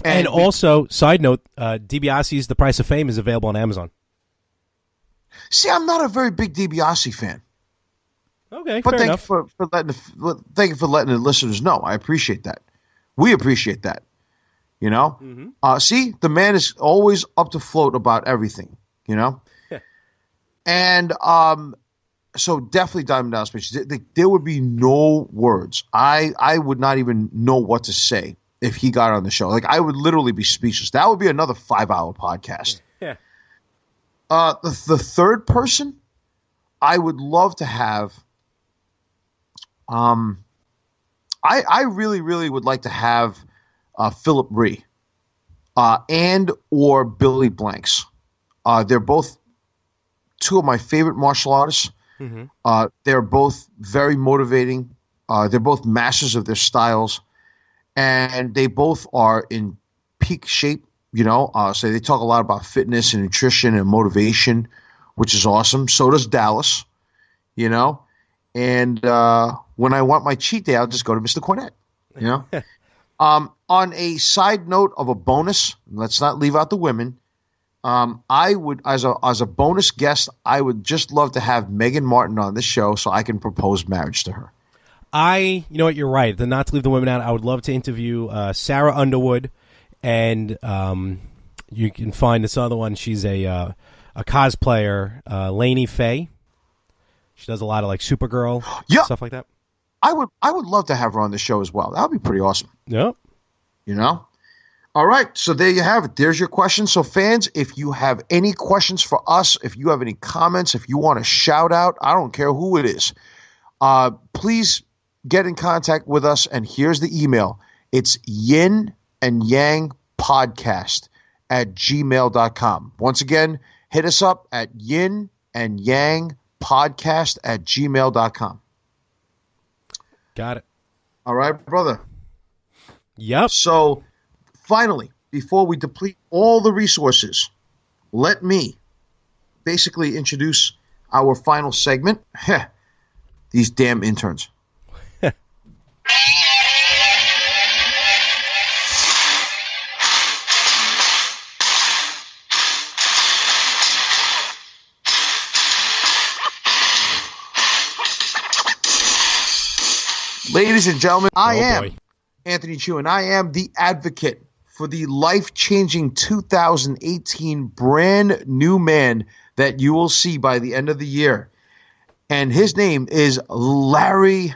And also, side note, DiBiase's The Price of Fame is available on Amazon. See, I'm not a very big DiBiase fan. Okay, but fair enough. Thank you for letting the listeners know. I appreciate that. We appreciate that. You know? Mm-hmm. See, the man is always up to float about everything, you know? And so definitely Diamond Dallas Page. There would be no words. I would not even know what to say if he got on the show. Like, I would literally be speechless. That would be another 5-hour podcast. Yeah. The third person, I would love to have. I really, really would like to have Philip Ree and or Billy Blanks. They're both two of my favorite martial artists. Mm-hmm. They're both very motivating. They're both masters of their styles, and they both are in peak shape. You know, so they talk a lot about fitness and nutrition and motivation, which is awesome. So does Dallas. You know, and when I want my cheat day, I'll just go to Mr. Cornette. You know. On a side note of a bonus, let's not leave out the women. I would, as a bonus guest, I would just love to have Megan Martin on this show so I can propose marriage to her. You know what, you're right. Not to leave the women out, I would love to interview Sarah Underwood, and you can find this other one. She's a cosplayer, Lainey Faye. She does a lot of like Supergirl, stuff like that. I would love to have her on the show as well. That would be pretty awesome. Yep. You know? All right, so there you have it. There's your questions. So fans, if you have any questions for us, if you have any comments, if you want to shout out, I don't care who it is, please get in contact with us. And here's the email. It's yinandyangpodcast@gmail.com. Once again, hit us up at yinandyangpodcast@gmail.com. Got it. All right, brother. Yep. So, finally, before we deplete all the resources, let me basically introduce our final segment. These damn interns. Ladies and gentlemen, I am Anthony Chu, and I am the advocate for the life-changing 2018 brand new man that you will see by the end of the year. And his name is Larry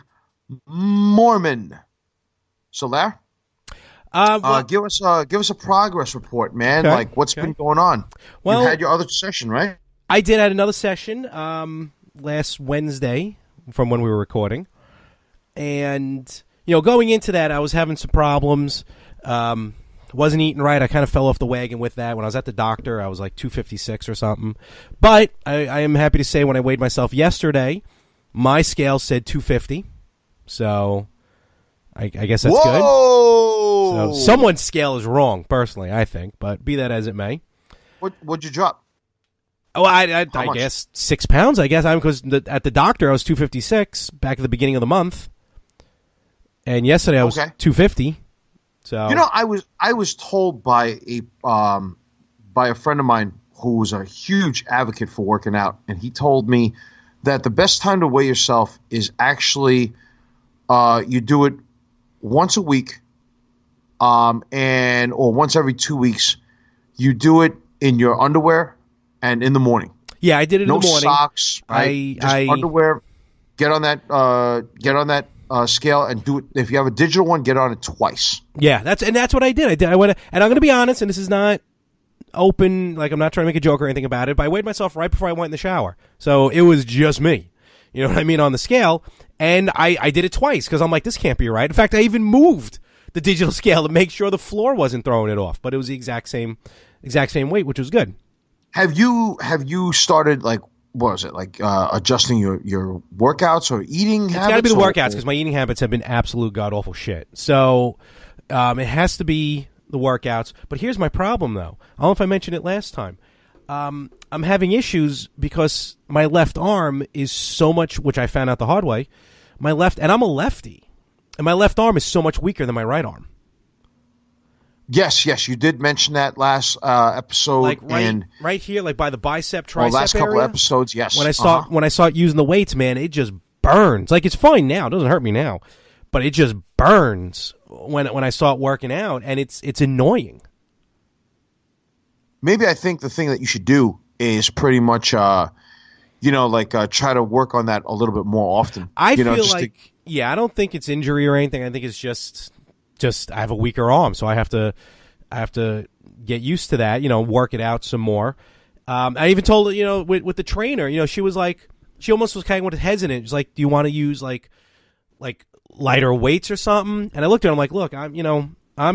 Mormon. So, Larry, give us a progress report, man. Okay, like, what's been going on? Well, you had your other session, right? I did have another session last Wednesday from when we were recording. And, you know, going into that, I was having some problems. Wasn't eating right. I kind of fell off the wagon with that. When I was at the doctor, I was like 256 or something. But I am happy to say when I weighed myself yesterday, my scale said 250. So I guess that's good. So someone's scale is wrong, personally, I think. But be that as it may. What'd you drop? Oh, I guess 6 pounds, I guess. Because at the doctor, I was 256 back at the beginning of the month. And yesterday I was 250. So you know, I was told by a friend of mine who was a huge advocate for working out, and he told me that the best time to weigh yourself is actually you do it once a week, or once every 2 weeks. You do it in your underwear and in the morning. Yeah, I did it in no the morning. No socks, right? Just underwear. Get on that scale and do it. If you have a digital one, get on it twice. Yeah, that's what I did. I went, and I'm going to be honest, and this is not open, like I'm not trying to make a joke or anything about it, but I weighed myself right before I went in the shower. So it was just me. You know what I mean, on the scale. And I did it twice because I'm like, this can't be right. In fact, I even moved the digital scale to make sure the floor wasn't throwing it off. But it was the exact same weight, which was good. Have you started, like, what was it, like adjusting your workouts or eating habits? It's got to be the workouts because my eating habits have been absolute god-awful shit. So it has to be the workouts. But here's my problem, though. I don't know if I mentioned it last time. I'm having issues because my left arm is so much, which I found out the hard way, and I'm a lefty, and my left arm is so much weaker than my right arm. Yes, you did mention that last episode, like right here, like by the bicep, tricep last couple area. Episodes. Yes, when I start using the weights, man, it just burns. Like, it's fine now, it doesn't hurt me now, but it just burns when I start working out, and it's annoying. Maybe I think the thing that you should do is pretty much, try to work on that a little bit more often. I don't think it's injury or anything. I think it's just I have a weaker arm, so I have to get used to that. Work it out some more. I even told her, with the trainer, she was like, she almost was kind of hesitant. She's like, "Do you want to use like lighter weights or something?" And I looked at her. I'm like, "Look, I'm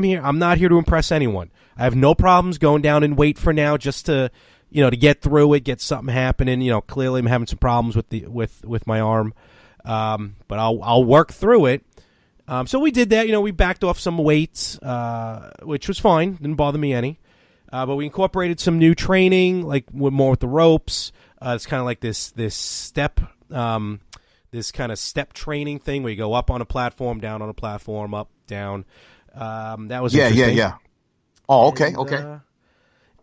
here. I'm not here to impress anyone. I have no problems going down in weight for now, just to to get through it, get something happening. Clearly I'm having some problems with my arm, but I'll work through it." So we did that. We backed off some weights, which was fine. Didn't bother me any. But we incorporated some new training, like more with the ropes. It's kind of like this step, this kind of step training thing where you go up on a platform, down on a platform, up, down. That was interesting. Yeah. Oh, okay, and, okay.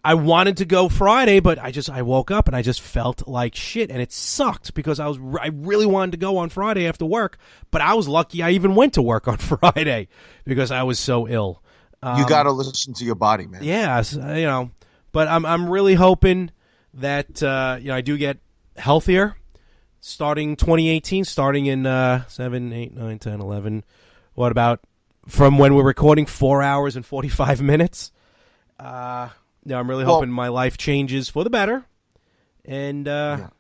I wanted to go Friday, but I woke up and I just felt like shit, and it sucked because I really wanted to go on Friday after work, but I was lucky I even went to work on Friday because I was so ill. You got to listen to your body, man. Yeah, but I'm really hoping that I do get healthier starting 2018, starting in 7, 8, 9, 10, 11. What about from when we're recording 4 hours and 45 minutes? I'm really hoping my life changes for the better. And, I'm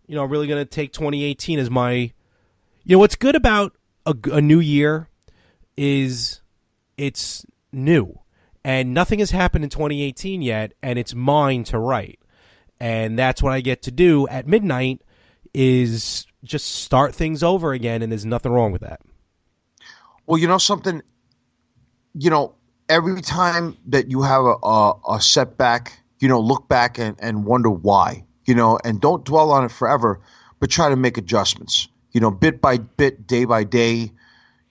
really going to take 2018 as my... what's good about a new year is it's new. And nothing has happened in 2018 yet, and it's mine to write. And that's what I get to do at midnight is just start things over again, and there's nothing wrong with that. Well, something, every time that you have a setback, look back and wonder why, and don't dwell on it forever, but try to make adjustments, bit by bit, day by day,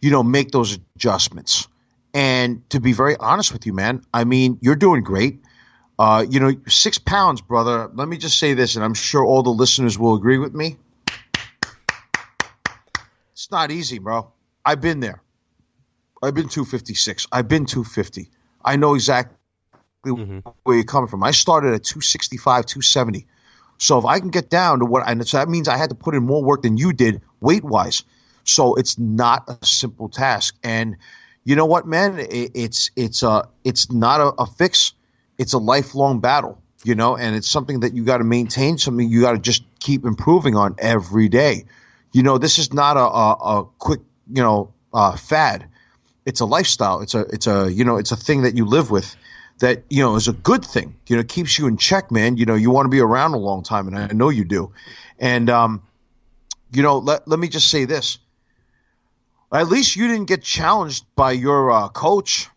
make those adjustments. And to be very honest with you, man, I mean, you're doing great. 6 pounds, brother. Let me just say this, and I'm sure all the listeners will agree with me. It's not easy, bro. I've been there. I've been 256. I've been 250. I know exactly where you're coming from. I started at 265, 270. So if I can get down to so that means I had to put in more work than you did weight-wise. So it's not a simple task. And you know what, man? It's not a fix. It's a lifelong battle, and it's something that you got to maintain, something you got to just keep improving on every day. This is not a quick, fad. It's a lifestyle. It's a thing that you live with that, is a good thing. It keeps you in check, man. You want to be around a long time, and I know you do. And, let me just say this. At least you didn't get challenged by your coach.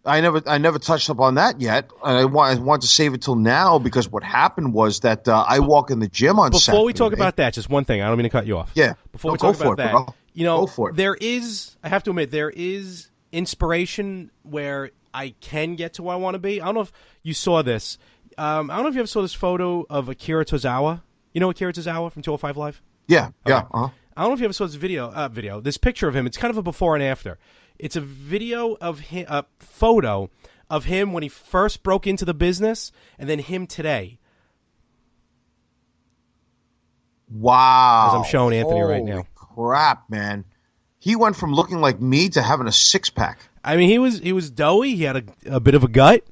I never touched up on that yet. I want to save it till now because what happened was that I walk in the gym on Saturday. Before we talk about that, just one thing. I don't mean to cut you off. Yeah. Before we talk about that, bro. Go for it. There is, I have to admit, there is inspiration where I can get to where I want to be. I don't know if you saw this. I don't know if you ever saw this photo of Akira Tozawa. You know Akira Tozawa from 205 Live? Yeah. Okay. Yeah. Uh-huh. I don't know if you ever saw this picture of him. It's kind of a before and after. It's a video of him, a photo of him when he first broke into the business and then him today. Wow. As I'm showing Anthony right now. Holy crap, man. He went from looking like me to having a six-pack. I mean, he was doughy. He had a bit of a gut.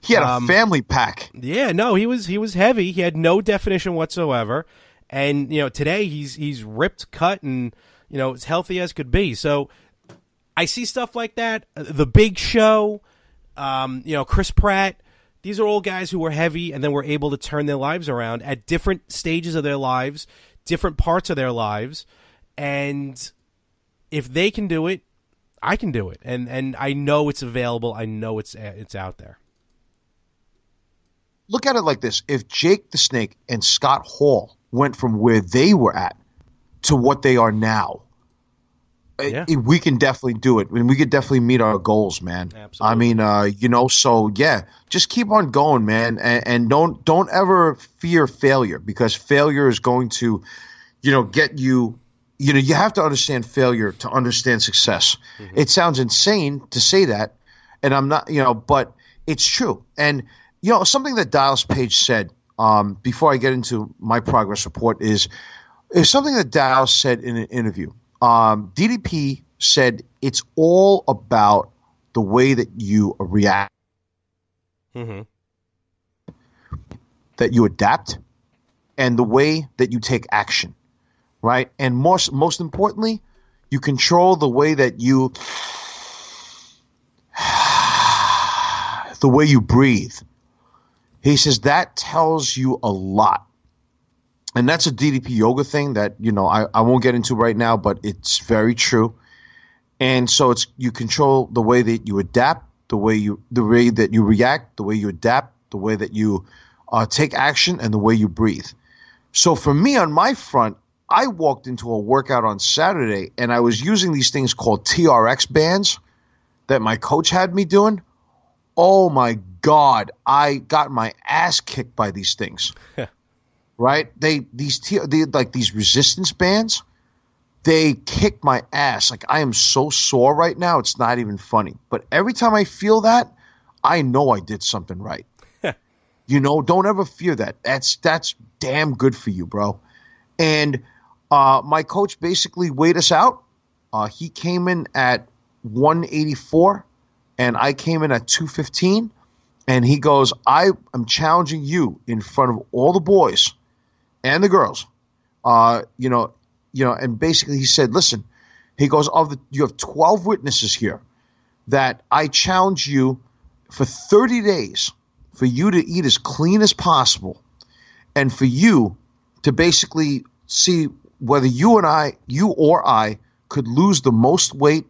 He had a family pack. Yeah, no, he was heavy. He had no definition whatsoever. And, today he's ripped, cut, and, as healthy as could be. So I see stuff like that. The Big Show, Chris Pratt. These are all guys who were heavy and then were able to turn their lives around at different stages of their lives, different parts of their lives. And if they can do it, I can do it. And I know it's available. I know it's out there. Look at it like this. If Jake the Snake and Scott Hall went from where they were at to what they are now, we can definitely do it. I mean, we could definitely meet our goals, man. Absolutely. I mean, so yeah, just keep on going, man. And don't ever fear failure, because failure is going to, get you, you have to understand failure to understand success. Mm-hmm. It sounds insane to say that. And I'm not, but it's true. And, something that Dallas Page said, before I get into my progress report is something that Dallas said in an interview. DDP said it's all about the way that you react, mm-hmm. that you adapt, and the way that you take action, right? And most importantly, you control the way that you breathe. He says that tells you a lot. And that's a DDP yoga thing that, I won't get into right now, but it's very true. And so you control the way that you adapt, the way that you react, the way you adapt, the way that you take action, and the way you breathe. So for me on my front, I walked into a workout on Saturday and I was using these things called TRX bands that my coach had me doing. Oh my God, I got my ass kicked by these things. Right? They like these resistance bands, they kick my ass. Like, I am so sore right now, it's not even funny. But every time I feel that, I know I did something right. Don't ever fear that. That's damn good for you, bro. And my coach basically weighed us out. He came in at 184 and I came in at 215. And he goes, I am challenging you in front of all the boys and the girls, and basically he said, listen, he goes, you have 12 witnesses here that I challenge you for 30 days for you to eat as clean as possible and for you to basically see whether you or I could lose the most weight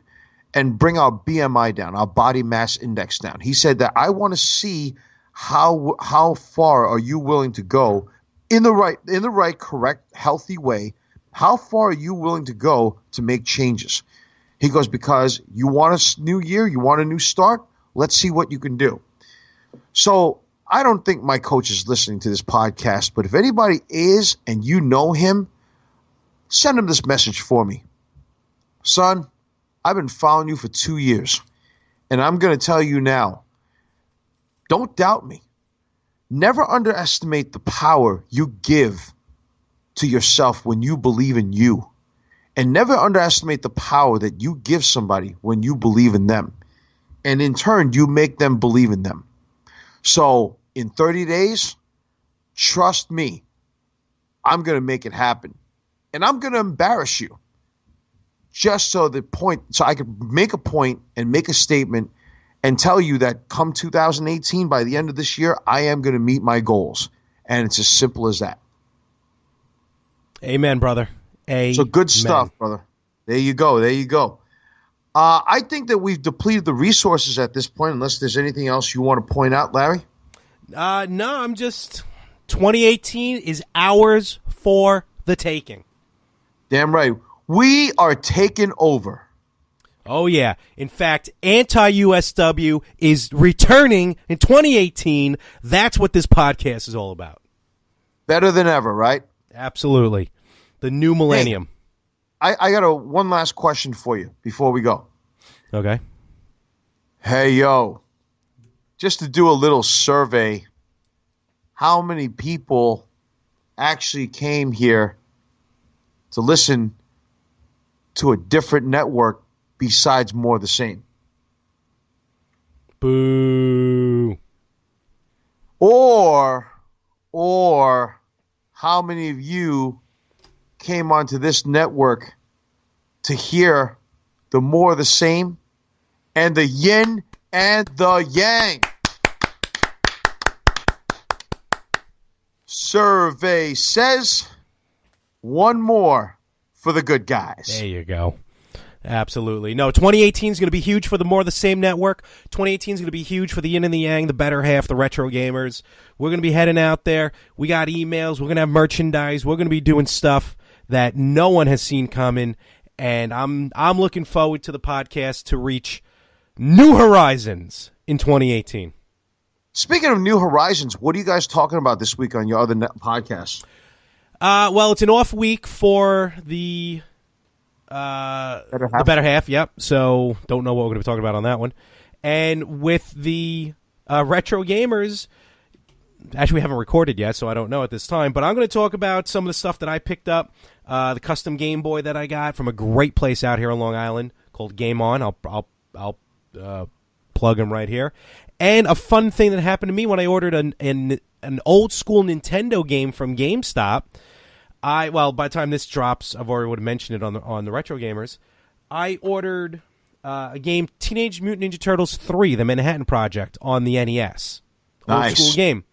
and bring our BMI down, our body mass index down. He said that I want to see how far are you willing to go in the right, correct, healthy way. How far are you willing to go to make changes? He goes, because you want a new year, you want a new start. Let's see what you can do. So I don't think my coach is listening to this podcast, but if anybody is and you know him, send him this message for me. Son, I've been following you for 2 years, and I'm going to tell you now, don't doubt me. Never underestimate the power you give to yourself when you believe in you, and never underestimate the power that you give somebody when you believe in them, and in turn, you make them believe in them. So in 30 days, trust me, I'm going to make it happen, and I'm going to embarrass you. Just so I could make a point and make a statement and tell you that come 2018, by the end of this year, I am going to meet my goals. And it's as simple as that. Amen, brother. Amen. So good stuff, brother. There you go. I think that we've depleted the resources at this point, unless there's anything else you want to point out, Larry. No, I'm just 2018 is ours for the taking. Damn right. We are taking over. Oh, yeah. In fact, anti-USW is returning in 2018. That's what this podcast is all about. Better than ever, right? Absolutely. The new millennium. Hey, I got one last question for you before we go. Okay. Hey, yo. just to do a little survey, how many people actually came here to listen to a different network besides More the Same? Boo. Or how many of you came onto this network to hear the More the Same and the Yin and the Yang? Survey says one more for the good guys. There you go. Absolutely. No, 2018 is going to be huge for the More of the Same network. 2018 is going to be huge for the Yin and the Yang, the better half, the retro gamers. We're going to be heading out there. We got emails. We're going to have merchandise. We're going to be doing stuff that no one has seen coming. And I'm looking forward to the podcast to reach new horizons in 2018. Speaking of new horizons, what are you guys talking about this week on your other podcasts? Well, it's an off week for the better half. Yep. So don't know what we're going to be talking about on that one. And with the retro gamers, actually we haven't recorded yet, so I don't know at this time. But I'm going to talk about some of the stuff that I picked up, the custom Game Boy that I got from a great place out here on Long Island called Game On. I'll plug them right here. And a fun thing that happened to me when I ordered an old school Nintendo game from GameStop. By the time this drops, I've already would have mentioned it on the Retro Gamers. I ordered a game, Teenage Mutant Ninja Turtles 3, The Manhattan Project, on the NES. Nice. Old school game.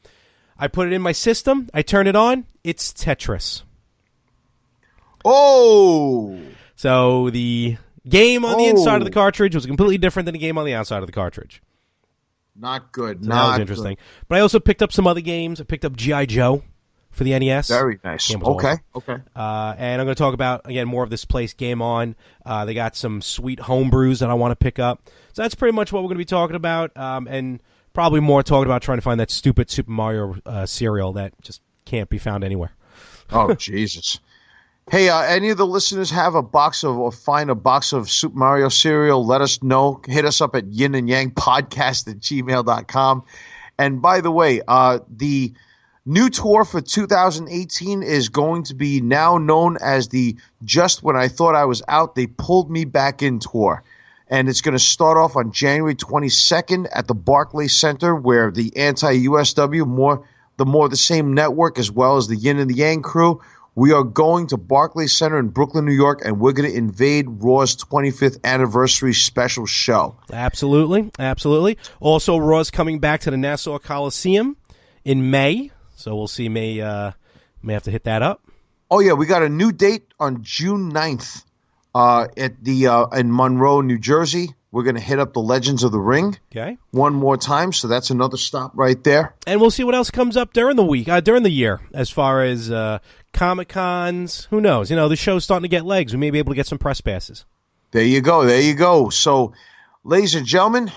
I put it in my system. I turn it on. It's Tetris. Oh! So the game on the inside of the cartridge was completely different than the game on the outside of the cartridge. Not good. So that was interesting. Good. But I also picked up some other games. I picked up G.I. Joe for the NES. Very nice. Okay. And I'm going to talk about, again, more of this place, Game On. They got some sweet homebrews that I want to pick up. So that's pretty much what we're going to be talking about. And probably more talking about trying to find that stupid Super Mario cereal that just can't be found anywhere. Oh, Jesus. Hey, any of the listeners have find a box of Super Mario cereal, let us know. Hit us up at yinandyangpodcast at gmail.com. And by the way, the new tour for 2018 is going to be now known as the Just When I Thought I Was Out, They Pulled Me Back In tour. And it's going to start off on January 22nd at the Barclays Center, where the anti-USW, the More the Same network, as well as the Yin and the Yang crew, we are going to Barclays Center in Brooklyn, New York, and we're going to invade Raw's 25th anniversary special show. Absolutely. Also, Raw's coming back to the Nassau Coliseum in May, so we'll see. May have to hit that up. Oh yeah, we got a new date on June 9th at the in Monroe, New Jersey. We're going to hit up the Legends of the Ring one more time, so that's another stop right there. And we'll see what else comes up during the year, as far as Comic-Cons. Who knows? The show's starting to get legs. We may be able to get some press passes. There you go. So, ladies and gentlemen,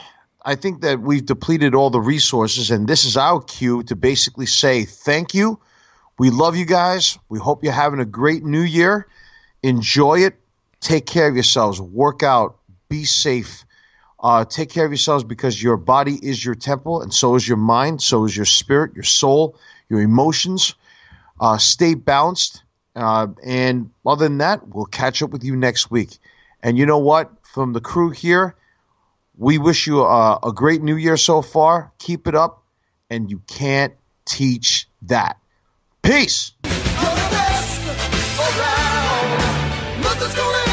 I think that we've depleted all the resources, and this is our cue to basically say thank you. We love you guys. We hope you're having a great new year. Enjoy it. Take care of yourselves. Work out. Be safe. Take care of yourselves, because your body is your temple, and so is your mind, so is your spirit, your soul, your emotions. Stay balanced. And other than that, we'll catch up with you next week. And you know what? From the crew here, we wish you a great new year so far. Keep it up, and you can't teach that. Peace. You're the best around. Nothing's gonna